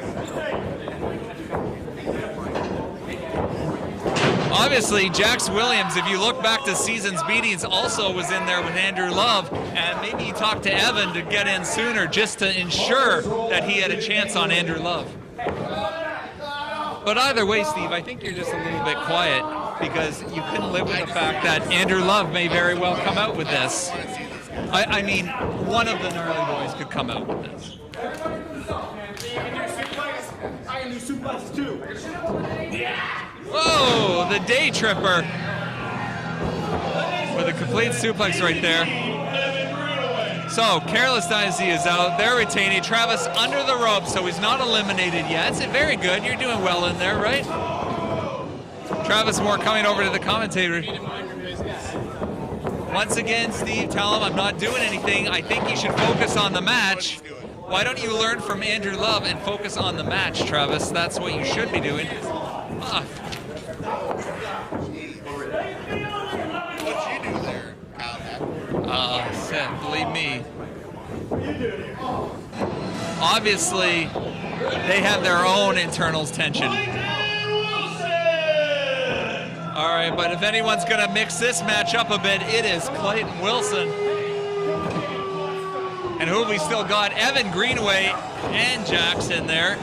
Obviously, Jax Williams, if you look back to season's beatings, also was in there with Andrew Love, and maybe he talked to Evan to get in sooner just to ensure that he had a chance on Andrew Love. But either way, Steve, I think you're just a little bit quiet because you couldn't live with the fact that Andrew Love may very well come out with this. I mean, one of the Gnarly Boys could come out with this. I can do suplexes too. Whoa, the Day Tripper with a complete suplex right there. So, Careless Dynasty is out. They're retaining Travis under the rope, so he's not eliminated yet. It's very good. You're doing well in there, right? Travis Moore coming over to the commentator. Once again, Steve, tell him I'm not doing anything. I think you should focus on the match. Why don't you learn from Andrew Love and focus on the match, Travis? That's what you should be doing. Seth, believe me. Obviously, they have their own internal tension. All right, but if anyone's going to mix this match up a bit, it is Clayton Wilson. And who have we still got? Evan Greenway and Jackson there.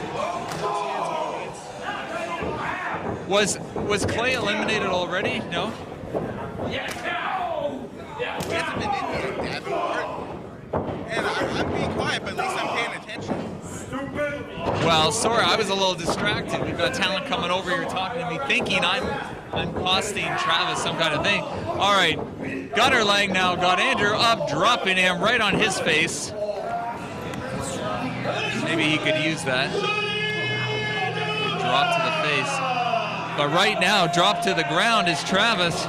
Was Clay eliminated already? No? He hasn't been in here, Gavin Martin. And I'm being quiet, but at least I'm paying attention. Well, sorry, I was a little distracted. We've got talent coming over here talking to me, thinking I'm costing Travis some kind of thing. All right, Gunnar Lang now got Andrew up, dropping him right on his face. Maybe he could use that. Drop to the face. But right now, drop to the ground is Travis.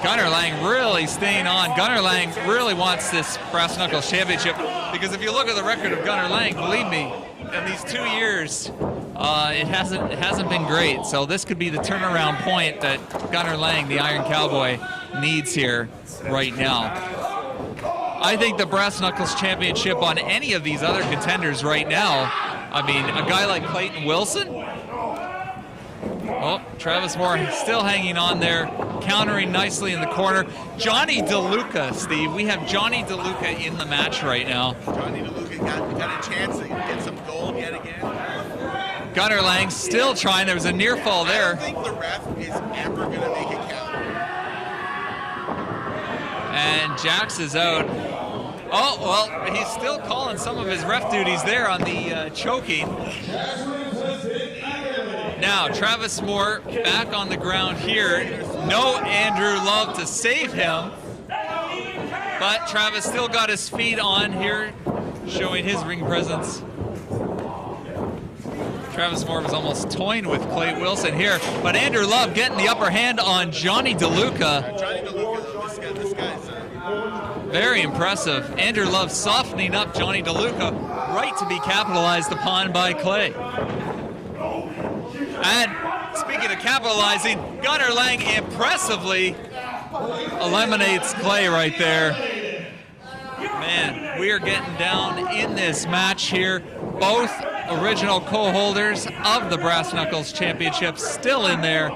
Gunnar Lang really staying on. Gunnar Lang really wants this Brass Knuckles Championship because if you look at the record of Gunnar Lang, believe me, in these 2 years, it hasn't been great. So this could be the turnaround point that Gunnar Lang, the Iron Cowboy, needs here right now. I think the Brass Knuckles Championship on any of these other contenders right now I mean, a guy like Clayton Wilson? Oh, Travis Moore still hanging on there, countering nicely in the corner. Johnny DeLuca, Steve. We have Johnny DeLuca in the match right now. Johnny DeLuca got a chance to get some gold yet again. Gunnar Lang still trying. There was a near fall I there. don't think the ref is ever going to make it count. And Jax is out. Oh, well, he's still calling some of his ref duties there on the choking. Now, Travis Moore back on the ground here. No Andrew Love to save him. But Travis still got his feet on here, showing his ring presence. Travis Moore was almost toying with Clay Wilson here, but Andrew Love getting the upper hand on Johnny DeLuca. Johnny DeLuca, though, this guy's Very impressive. Andrew Love softening up Johnny DeLuca, right to be capitalized upon by Clay. And speaking of capitalizing, Gunnar Lang impressively eliminates Clay right there. Man, we are getting down in this match here. Both original co-holders of the Brass Knuckles Championship still in there.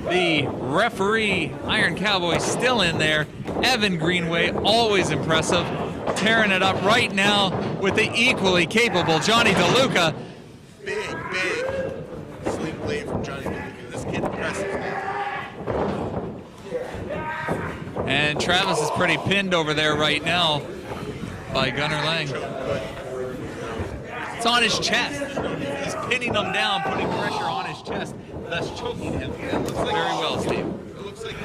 The referee, Iron Cowboy, still in there. Evan Greenway, always impressive, tearing it up right now with the equally capable Johnny DeLuca. big sleep blade from Johnny DeLuca. This kid impressive. And Travis is pretty pinned over there right now by Gunnar Lang. It's on his chest. He's pinning him down, putting pressure on his chest, thus choking him. Very well, Steve.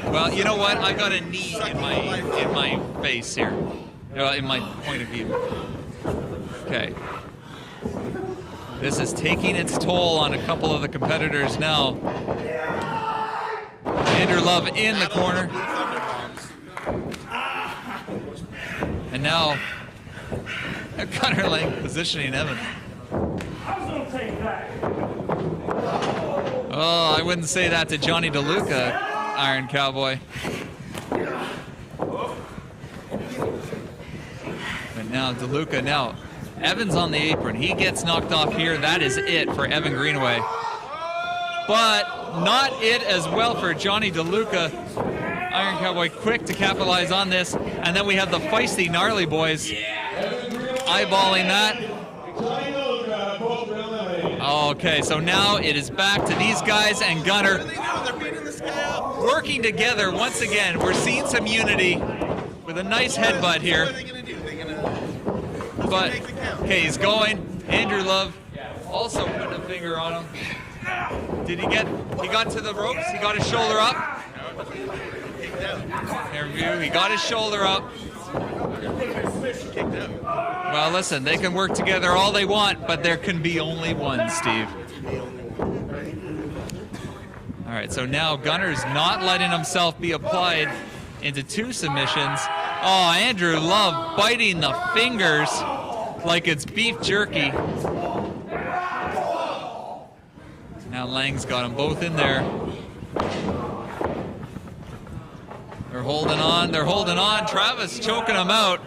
Well, you know what? I got a knee in my face here, in my point of view. Okay. This is taking its toll on a couple of the competitors now. Andrew Love in the corner. And now, Gunnar Lang positioning Evan. Oh, I wouldn't say that to Johnny DeLuca, Iron Cowboy. But now DeLuca, now Evan's on the apron. He gets knocked off here. That is it for Evan Greenway. But not it as well for Johnny DeLuca. Iron Cowboy quick to capitalize on this. And then we have the feisty Gnarly Boys eyeballing that. Okay, so now it is back to these guys and Gunnar working together once again. We're seeing some unity with a nice headbutt here. What are they going to do? But, okay, he's going. Andrew Love also putting a finger on him. He got to the ropes. He got his shoulder up. There we go. He got his shoulder up. Well, listen, they can work together all they want, but there can be only one, Steve. All right, so now Gunnar's not letting himself be applied into two submissions. Oh, Andrew Love biting the fingers like it's beef jerky. Now Lang's got them both in there. They're holding on, Travis choking him out.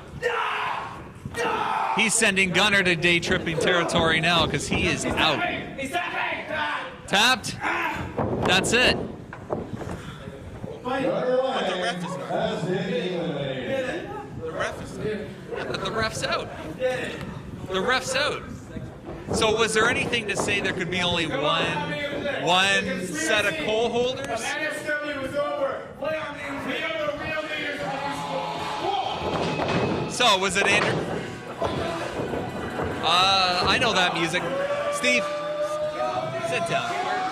He's sending Gunnar to day tripping territory now because he is out. Tapped. That's it. The ref's out. The ref's out. So was there anything to say there could be only one set of co-holders? So was it Andrew? I know that music. Steve, sit down.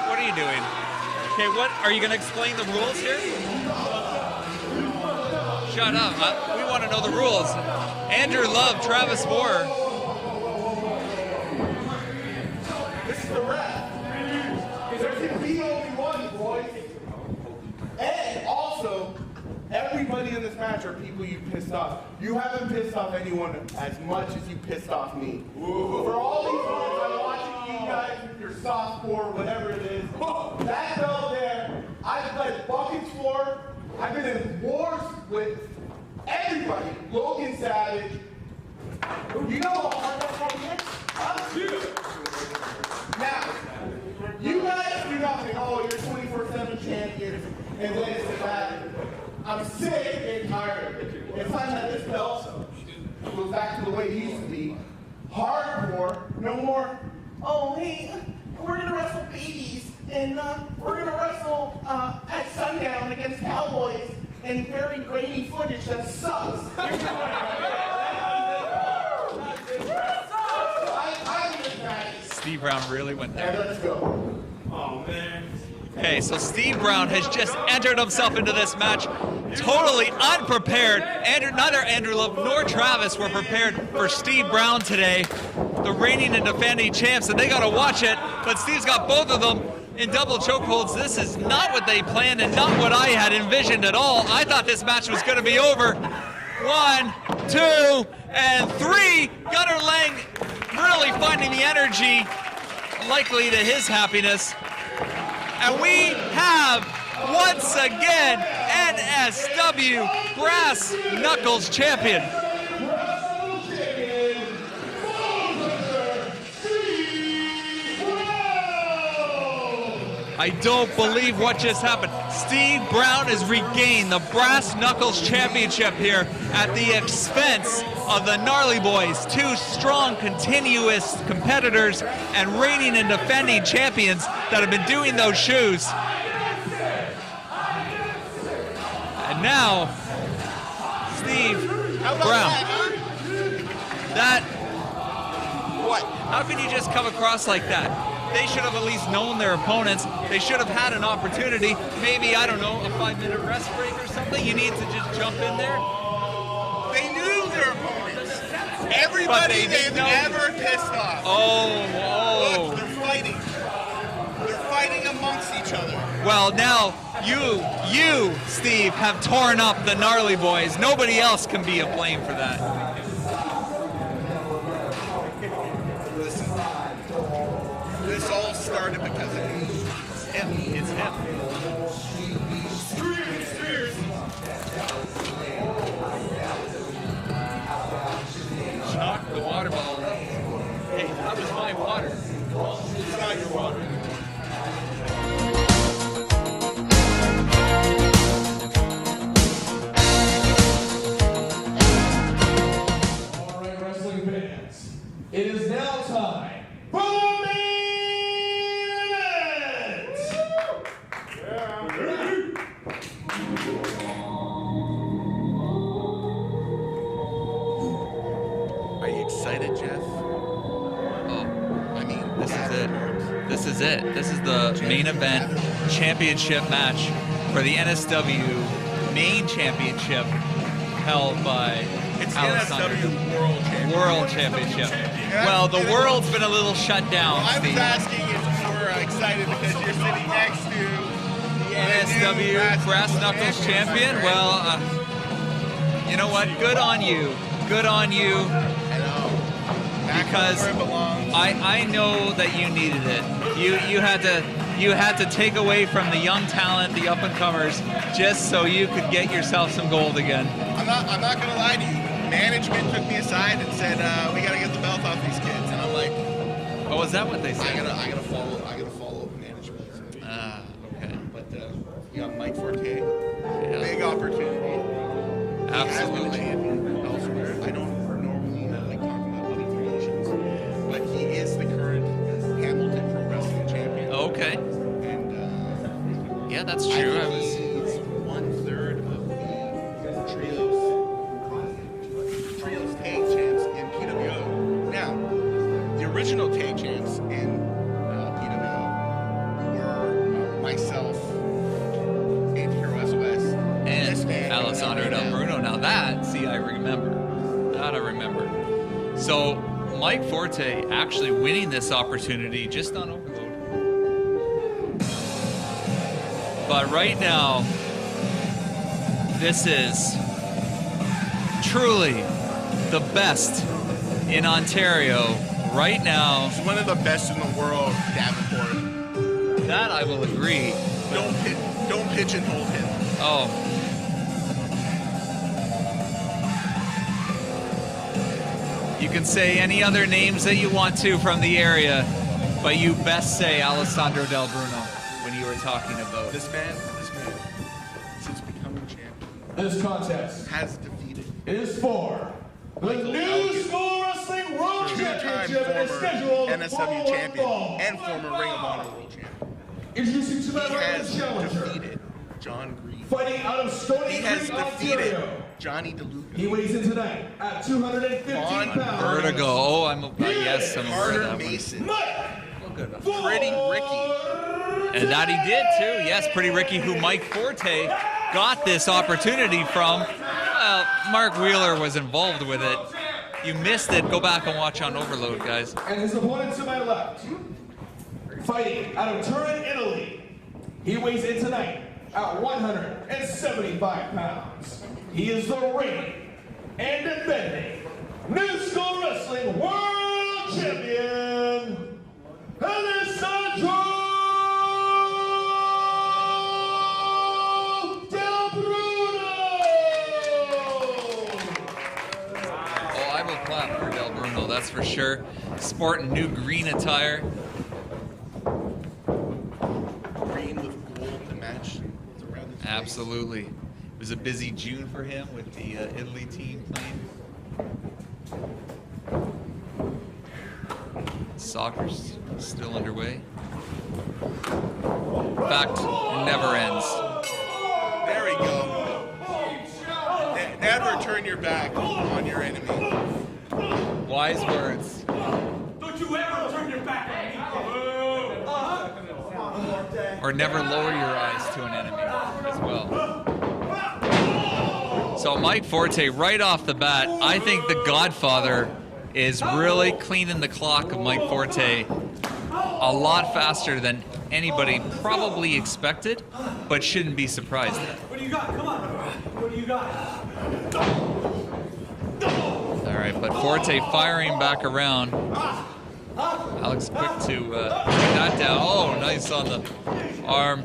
What are you doing? Okay, what are you going to explain the rules here? Shut up. We want to know the rules. Andrew Love, Travis Moore. This is the ref. There can be only one, boys. And also, everybody in this match are people you pissed off. You haven't pissed off anyone as much as you pissed off me. For all these months, I'm watching you guys with your soft core, whatever it is. That belt there, I've led buckets for. I've been in wars with everybody. Logan Savage. You know how hard that fight is? and then sit back. I'm sick and tired. It's time that this belt goes back to the way it used to be. Hardcore, no more, oh, hey, we're going to wrestle babies, and we're going to wrestle at sundown against Cowboys, and very grainy footage that sucks. I'm just mad. Steve Brown really went there. And let's go. Okay, so Steve Brown has just entered himself into this match totally unprepared. Neither Andrew Love nor Travis were prepared for Steve Brown today, the reigning and defending champs, and they got to watch it, but Steve's got both of them in double chokeholds. This is not what they planned and not what I had envisioned at all. I thought this match was going to be over. 1, 2, and 3. Gunnar Lang really finding the energy, likely to his happiness. And we have, once again, NSW Brass Knuckles Champion. I don't believe what just happened. Steve Brown has regained the Brass Knuckles Championship here at the expense of the Gnarly Boys, two strong, continuous competitors and reigning and defending champions that have been doing those shoes. And now, Steve Brown. That, what? How can you just come across like that? They should have at least known their opponents. They should have had an opportunity. Maybe, I don't know, a 5-minute rest break or something. You need to just jump in there. They knew their opponents. Everybody they've ever pissed off. Oh. Look, they're fighting. They're fighting amongst each other. Well, now you, Steve, have torn up the Gnarly Boys. Nobody else can be to blame for that. Listen, this all started because of me. It's him. It's him. Spears. Knock the water bottle. Hey, that was my water. It's not your water. All right, wrestling fans, it is now time for the main event. Are you excited, Jeff? Oh, I mean, this is it. This is it. This is the main event championship match for the NSW main championship held by It's the Alexander. NSW World Championship. Yeah. Well, the world's been a little shut down, I was Steve. asking if you were excited because you're sitting next to the NSW Brass Knuckles champion. Well, you know what? Good on you. Good on you. I know. Back Because where it belongs. I know that you needed it. You had to take away from the young talent, the up and comers, just so you could get yourself some gold again. I'm not gonna lie to you. Management took me aside and said, we gotta get the belt off these kids. And I'm like, Oh, is that what they I said? gotta follow management. Ah, okay. But you got Mike Forte. Yeah. Big opportunity. He has been a Absolutely. champion elsewhere. I don't normally like talking about other promotions, but he is the current Hamilton Pro Wrestling champion. Okay. And Yeah, that's I true. think he's 1/3 of the trios tag champs in PWO. Now, the original tag champs in PWO were myself and Hero SOS. This And man Alessandro Del Bruno. Now that, see, I remember. That I remember. So Mike Forte actually winning this opportunity just on overload. But right now, this is truly the best in Ontario right now. He's one of the best in the world, Davenport. That I will agree. Don't pigeonhole him. Oh. You can say any other names that you want to from the area, but you best say Alessandro Del Bruno when you were talking about This man world champ, This contest has defeated is for the New School Wrestling World two-time Championship and is former scheduled NSW for one champion fall. and former Ring of Honor world champion. Introducing to He my right has challenger, defeated John Green. fighting out of Stony He has Creek, defeated Ontario. Johnny DeLuca. He weighs in tonight at 215 Vaughn pounds. Vertigo. Oh, I'm yes, I'm aware of Carter that one. Mason. Mike Pretty Ricky. And that he did too. Yes, Pretty Ricky, who Mike Forte got this opportunity from. Well, Mark Wheeler was involved with it. You missed it. Go back and watch on Overload, guys. And his opponent to my left, fighting out of Turin, Italy. He weighs in tonight at 175 pounds. He is the reigning and defending New School Wrestling World Champion, Alessandro Del Bruno! Oh, I will clap for Del Bruno, that's for sure. Sporting new green attire. Green with gold to match what's around his face. Absolutely. It was a busy June for him with the Italy team playing. Soccer's still underway. In fact, it never ends. There we go. Never turn your back on your enemy. Wise words. Don't you ever turn your back on me. Or never lower your eyes to an enemy as well. So Mike Forte, right off the bat, I think the Godfather is really cleaning the clock of Mike Forte a lot faster than anybody probably expected, but shouldn't be surprised at. What do you got? Come on. What do you got? All right, but Forte firing back around. Alex quick to bring that down. Oh, nice on the arm.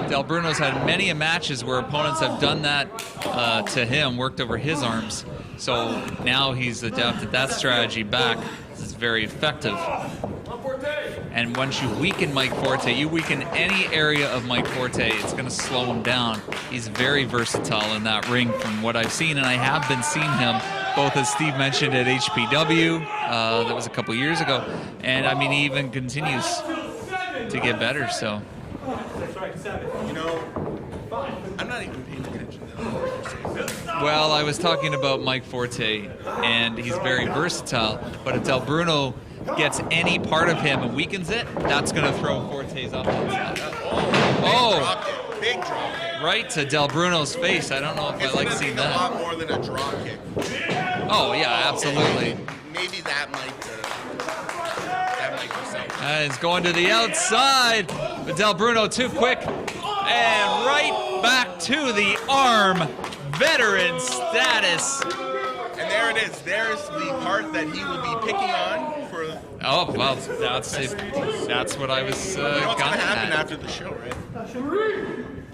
Del Bruno's had many matches where opponents have done that to him, worked over his arms. So now he's adapted that strategy back. This is very effective. And once you weaken Mike Forte, you weaken any area of Mike Forte, it's going to slow him down. He's very versatile in that ring from what I've seen, and I have been seeing him, both as Steve mentioned at HPW, that was a couple years ago, and I mean, he even continues to get better, so. You know, I'm not even paying attention to what you're saying. Well, I was talking about Mike Forte, and he's very versatile, but if Del Bruno gets any part of him and weakens it, that's going to throw Forte's offense out. Oh, Big drop kick. right to Del Bruno's face. I don't know if I like seeing A that. lot more than a drop kick. Oh, yeah, absolutely. Maybe that might be something. He's going to the outside, but Del Bruno too quick, and right back to the arm. Veteran status. And there it is. There's the part that he will be picking on for. Oh, well, that's it. That's what I was You know what's gunning gonna happen at. after the show, right?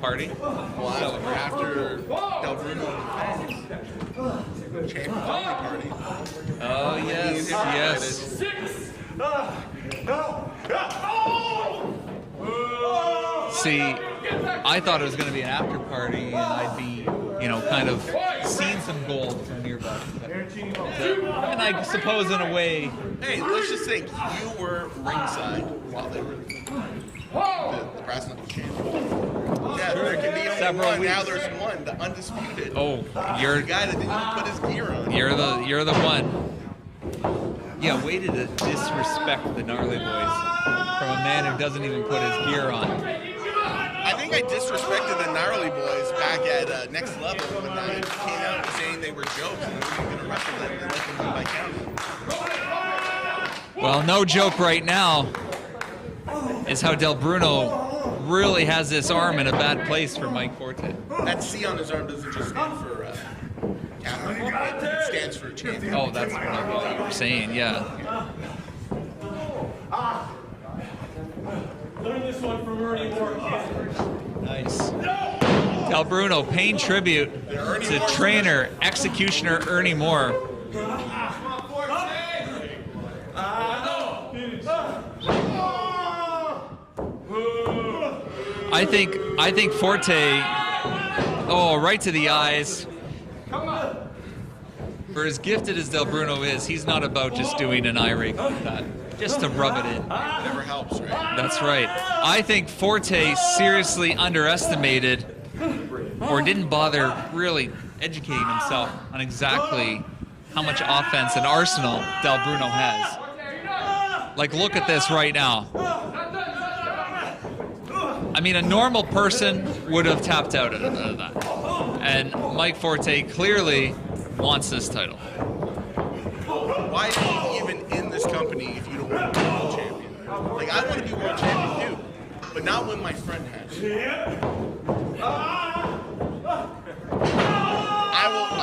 Party. Well, after Del Bruno defends, champion only party. Oh, yes, yes. See, I thought it was going to be an after party, and I'd be, you know, kind of seeing some gold from nearby. And I suppose, in a way, Hey, let's just think you were ringside while they were the brass knuckle champion. Yeah, there can be only Several one. Now weeks. there's one, the undisputed. oh, The you're guy that didn't put his gear on. you're the one. Yeah, way to disrespect the Gnarly Boys from a man who doesn't even put his gear on. I think I disrespected the Gnarly Boys back at Next Level when I came out saying they were jokes and we were going to wrestle them and let them win by count. Well, no joke right now is how Del Bruno really has this arm in a bad place for Mike Forte. That C on his arm doesn't just stand for captain. It stands for champion. Oh, that's what I thought you were saying, yeah. Learn this one from Ernie Moore. Nice. Del Bruno paying tribute to trainer, executioner Ernie Moore. I think Forte, oh, right to the eyes. For as gifted as Del Bruno is, he's not about just doing an eye rake like that, just to rub it in. Never helps, right? That's right. I think Forte seriously underestimated or didn't bother really educating himself on exactly how much offense and arsenal Del Bruno has. Like, look at this right now. I mean, a normal person would have tapped out of that. And Mike Forte clearly wants this title. Why are you even in this company if you don't want to be world champion? Like, I want to be world champion too, but not when my friend has.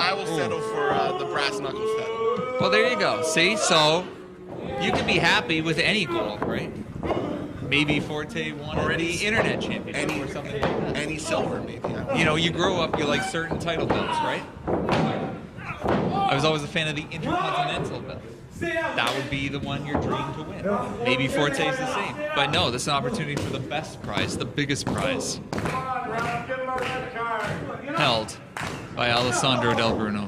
I will settle for the brass knuckles title. Well, there you go. See? So, you can be happy with any goal, right? Maybe Forte wanted the internet championship or something like that. Any silver, maybe. You know, you grow up, you like certain title belts, right? I was always a fan of the Intercontinental belt. That would be the one you're dreaming to win. Maybe Forte's the same. But no, this is an opportunity for the best prize, the biggest prize. Held by Alessandro Del Bruno.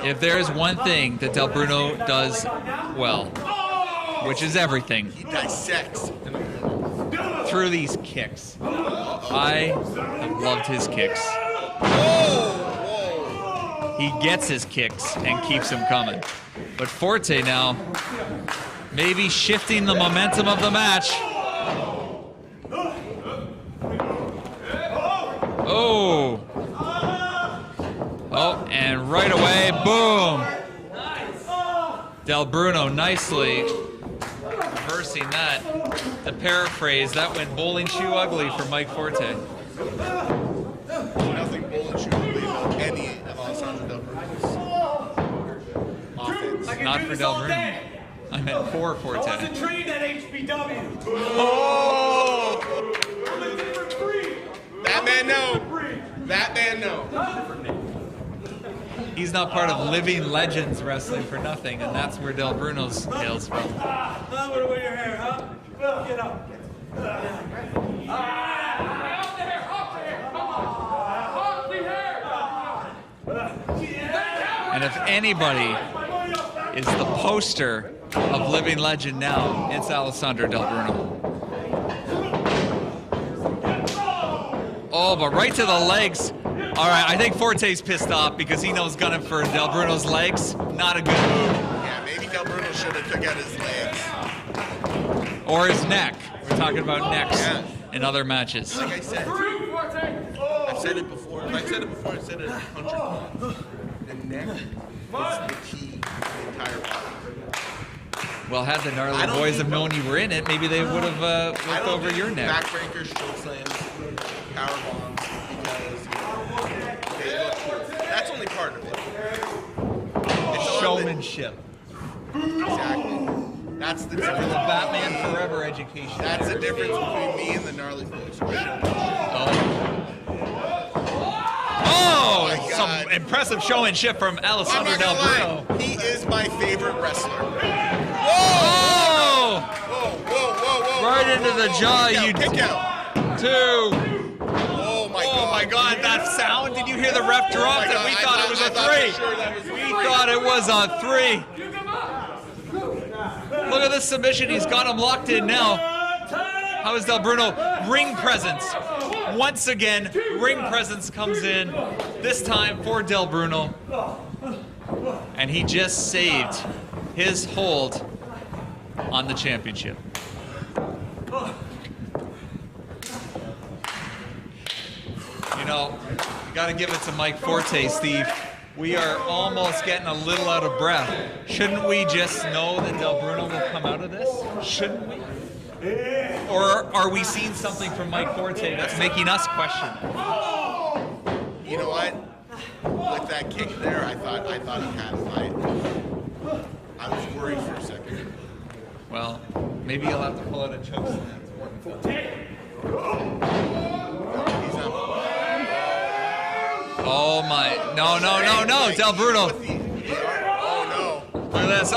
If there is one thing that Del Bruno does well, which is everything, He dissects. through these kicks. I have loved his kicks. He gets his kicks and keeps them coming. But Forte now, maybe shifting the momentum of the match. Oh. Oh, and right away, boom. Del Bruno nicely reversing that. To paraphrase, that went bowling shoe ugly for Mike Forte. Nothing bullet should believe any of Alessandro Del Bruno's offense. Not for Del Bruno. I meant for Forte. trained at HBW. Oh! That man no. That man no. He's not part of Living Legends Wrestling for nothing, and that's where Del Bruno's hails from. What about your hair, huh? Get up. And if anybody is the poster of Living Legend now, it's Alessandro Del Bruno. Oh, but right to the legs. All right, I think Forte's pissed off because he knows gunning for Del Bruno's legs. Not a good move. Yeah, maybe Del Bruno should have took out his legs. Or his neck. We're talking about necks Yeah. in other matches. Like I said, I've said it before. I said it 100 times. The neck is the key to the entire body. Well, had the I gnarly don't boys think- have known you were in it, maybe they would have I looked don't over think your neck. Backbreakers, choke slams, power bombs, because they look cool. That's only part of it. It's all Showmanship. Exactly. That's the The difference. Batman Forever education. That's the difference between me and the gnarly boys. Oh, my God. some impressive showmanship from I'm Alessandro not Del gonna Bruno. lie. He is my favorite wrestler. Oh! Whoa, whoa, whoa, whoa. Right whoa, into whoa, the whoa. jaw, Kick out, you- kick out. 2. Oh my Oh my God, that sound! Did you hear the ref Oh drop my that? God, We I thought it was a thought 3. for sure that was a We three. thought it was a 3. Look at this submission. He's got him locked in now. How is Del Bruno? Ring presence. Once again, ring presence comes in. This time for Del Bruno. And he just saved his hold on the championship. You know, you got to give it to Mike Forte, Steve. We are almost getting a little out of breath. Shouldn't we just know that Del Bruno will come out of this? Shouldn't we? Or are we seeing something from Mike Forte that's making us question it? You know what? With that kick there, I thought he had a fight. I was worried for a second. Well, maybe he'll have to pull out a choke slam. He's not. Oh my! No! Del Bruno. Oh no! Look at this.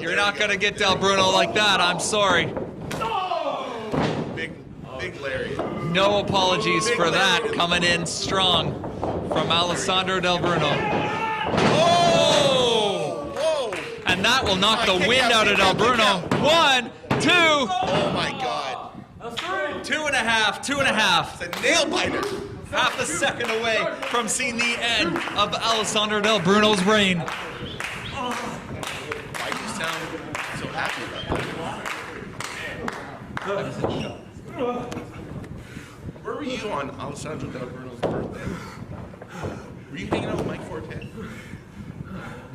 You're not going to get Del Bruno like that. I'm sorry. Big Larry. No apologies for that. Coming in strong from Alessandro Del Bruno. Oh! Whoa! And that will knock the wind out of Del Bruno. 1, 2. Oh my God. 2.5. 2.5. It's a nail biter. Half a second away from seeing the end of Alessandro Del Bruno's reign. Why do you sound so happy about that? Where were you on Alessandro Del Bruno's birthday? Were you hanging out with Mike Forte?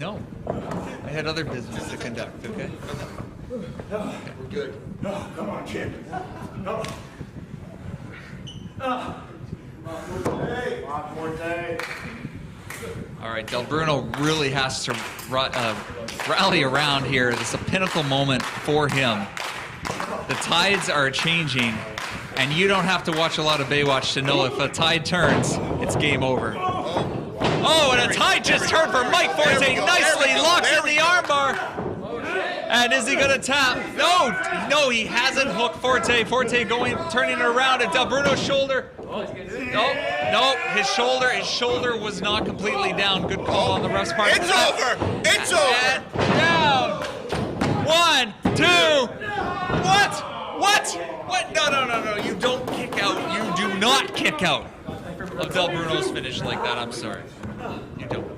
No. I had other business to conduct, okay? We're good. Come on, kid. All right, Del Bruno really has to rally around here. This is a pinnacle moment for him. The tides are changing, and you don't have to watch a lot of Baywatch to know if a tide turns, it's game over. Oh, and a tide just turned for Mike Forte. Nicely locks in the armbar. And is he going to tap? No, he hasn't hooked Forte. Forte turning it around at Del Bruno's shoulder. Nope, his shoulder was not completely down. Good call on the ref's part. It's over! It's over! And down. 1, 2. What? No. You don't kick out. You do not kick out of Del Bruno's finish like that. I'm sorry. You don't.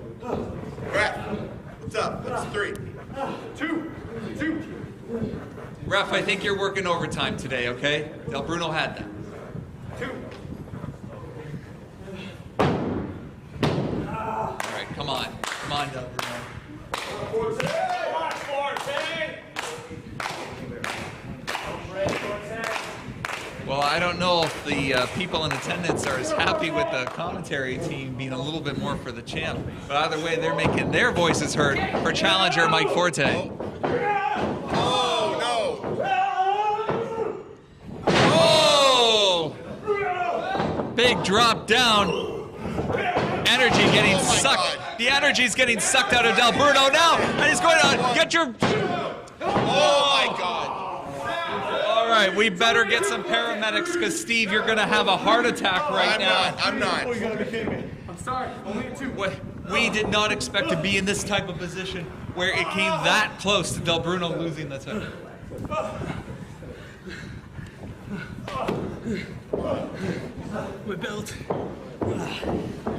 Ref, what's up? What's 3? 2. Ref, I think you're working overtime today, okay? Del Bruno had that. 2. All right, come on, Del Bruno. Well, I don't know if the people in attendance are as happy with the commentary team being a little bit more for the champ. But either way, they're making their voices heard for challenger Mike Forte. Oh! Big drop down. Energy getting sucked. The energy's getting sucked out of Del Bruno now, and he's going to get your. Oh my God. All right, we better get some paramedics because Steve, you're going to have a heart attack right now. I'm not. You gotta be kidding me. I'm sorry. Only a 2. We did not expect to be in this type of position where it came that close to Del Bruno losing the title. My belt.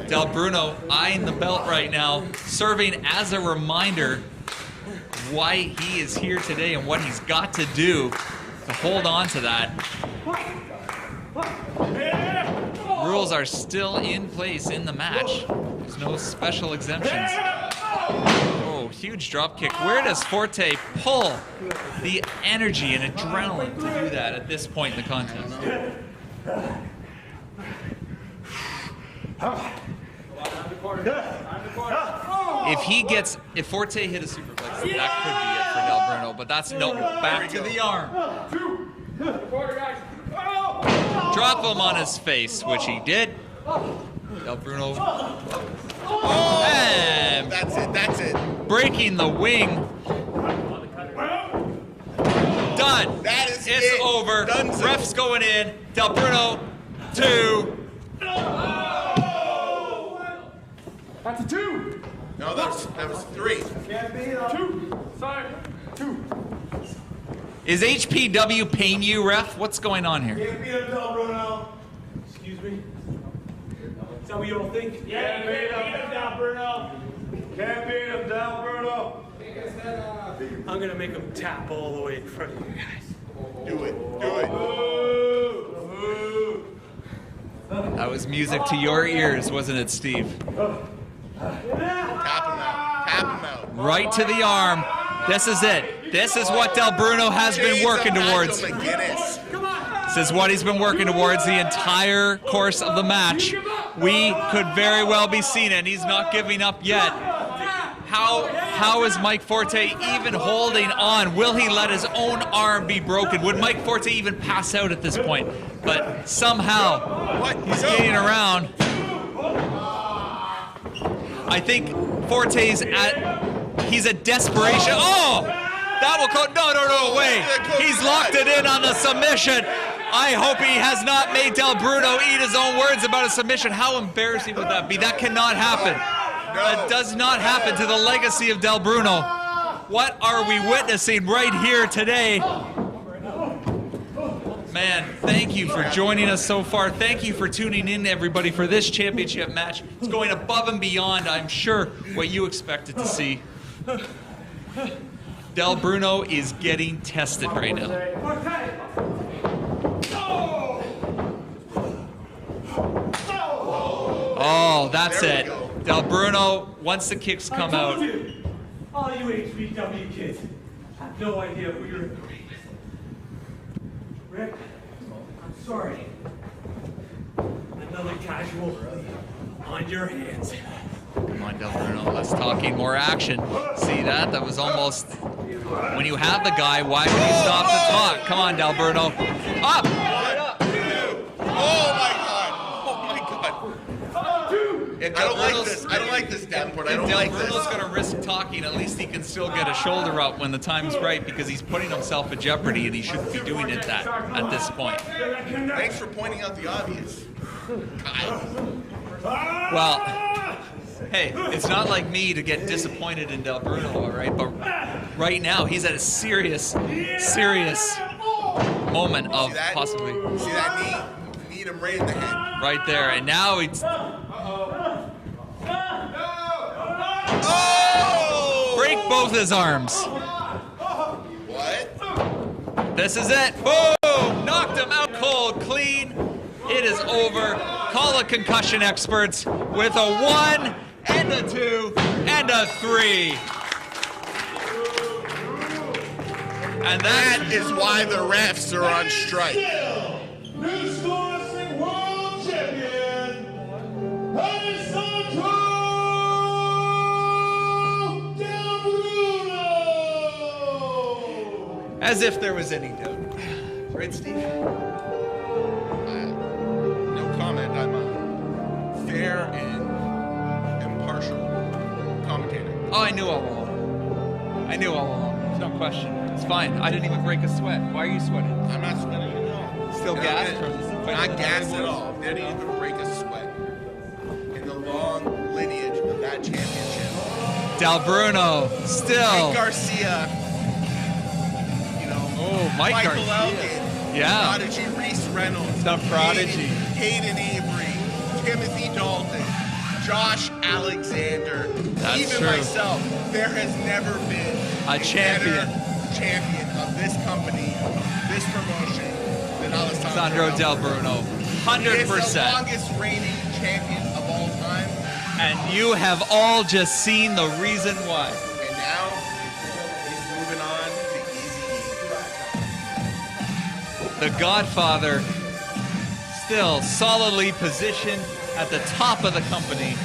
Del Bruno eyeing the belt right now, serving as a reminder why he is here today and what he's got to do to hold on to that. Rules are still in place in the match. There's no special exemptions. Oh, huge drop kick. Where does Forte pull the energy and adrenaline to do that at this point in the contest? If Forte hit a superplex, that could be it for Del Bruno, but that's no, back to the arm. Drop him on his face, which he did. Del Bruno. And That's it. breaking the wing. Done. That is It's it. over. Dunzo. Ref's going in. Del Bruno, 2. That's a 2. No, that was 3. Can't be 2. Sorry. 2. Is HPW paying you, Ref? What's going on here? Can't beat him, Del Bruno. Excuse me? Is that what you all think? Yeah, can't beat him, Del Bruno. Can't beat him, Del Bruno. I'm gonna make him tap all the way in front of you guys. Do it. That was music to your ears, wasn't it, Steve? Tap him out. Right to the arm. This is it. This is what Del Bruno has been working towards. McGinnis. This is what he's been working towards the entire course of the match. We could very well be seeing it. He's not giving up yet. How is Mike Forte even holding on? Will he let his own arm be broken? Would Mike Forte even pass out at this point? But somehow he's getting around. I think Forte's at He's a desperation. Oh! That will go. No, wait. He's locked it in on the submission. I hope he has not made Del Bruno eat his own words about a submission. How embarrassing would that be? That cannot happen. That does not happen to the legacy of Del Bruno. What are we witnessing right here today? Man, thank you for joining us so far. Thank you for tuning in, everybody, for this championship match. It's going above and beyond, I'm sure, what you expected to see. Del Bruno is getting tested right now. Oh, that's it. Del Bruno, once the kicks come out. All you HBW kids have no idea who you're in the ring with. Rick, I'm sorry. Another casualty on your hands. Come on, Del Bruno, less talking, more action. See that? That was almost... When you have the guy, why would you stop the talk? Come on, Del Bruno. Up! Oh my God! I don't like this. I don't like this, Davenport. I don't like this. Bruno's going to risk talking. At least he can still get a shoulder up when the time's right because he's putting himself in jeopardy and he shouldn't be doing it at this point. Thanks for pointing out the obvious. Well, hey, it's not like me to get disappointed in Del Bruno, all right? But right now, he's at a serious moment of possibly. See that knee? Need him right in the head. Right there, and now it's... Oh! Break both his arms. What? This is it. Boom! Knocked him out cold, clean. It is over. Call the concussion experts with a 1 and a 2 and a 3. And That is why the refs are on strike. New School Wrestling World Champion, Alessandro Del Bruno! as if there was any doubt. Right, Steve? No comment. I'm a fair and impartial commentator. Oh, I knew all along. I knew all along. There's no question. It's fine. I didn't even break a sweat. Why are you sweating? I'm not sweating at all. Still gassed from Not gassed at all. Didn't even break a sweat. In the long lineage of that championship. Del Bruno, still. Mike Garcia. You know. Oh, Mike Michael Garcia. Elgin. Yeah. Prodigy Reese Reynolds. The Prodigy. Hayden Avery. Timothy Dalton. Josh Alexander. That's Even true. myself. There has never been A champion. better champion of this company, this promotion, than Alessandro Del Bruno. It's 100%. the longest reigning champion of all time. And you have all just seen the reason why. And now he's moving on to Easy E. The Godfather still solidly positioned at the top of the company,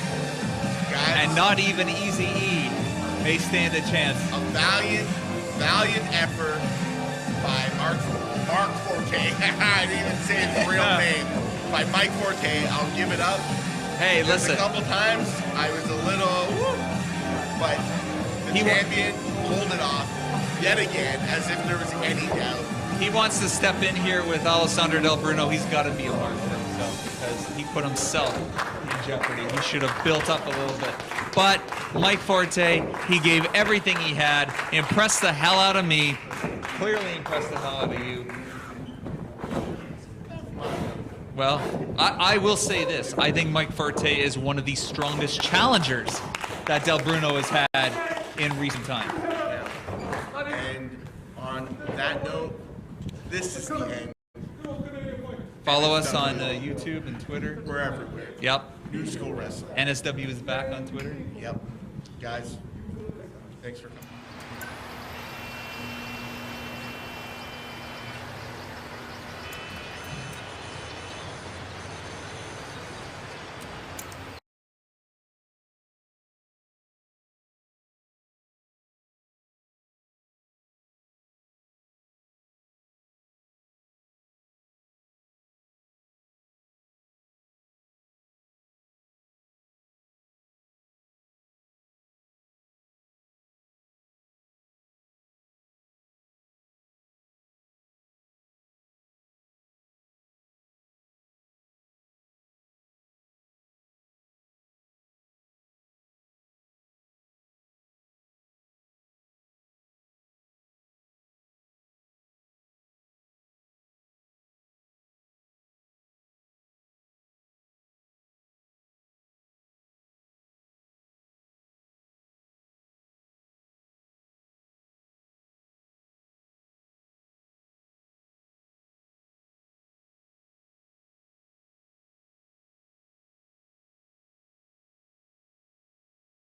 Guys, and not even Easy E may stand a chance. a valiant effort by Mark Forte. I didn't even say his real name. By Mike Forte. I'll give it up. Hey, There's listen. a couple times I was a little, but the He wa- champion pulled it off yet again, as if there was any doubt. He wants to step in here with Alessandro Del Bruno. He's got to be a mark for himself because he put himself in jeopardy. He should have built up a little bit. But Mike Forte, he gave everything he had, impressed the hell out of me, clearly impressed the hell out of you. Well, I will say this. I think Mike Forte is one of the strongest challengers that Del Bruno has had in recent time. And on that note, this is the end. Follow us on YouTube and Twitter. We're everywhere. Yep. New School Wrestling. NSW is back on Twitter. Yep. Guys, thanks for coming.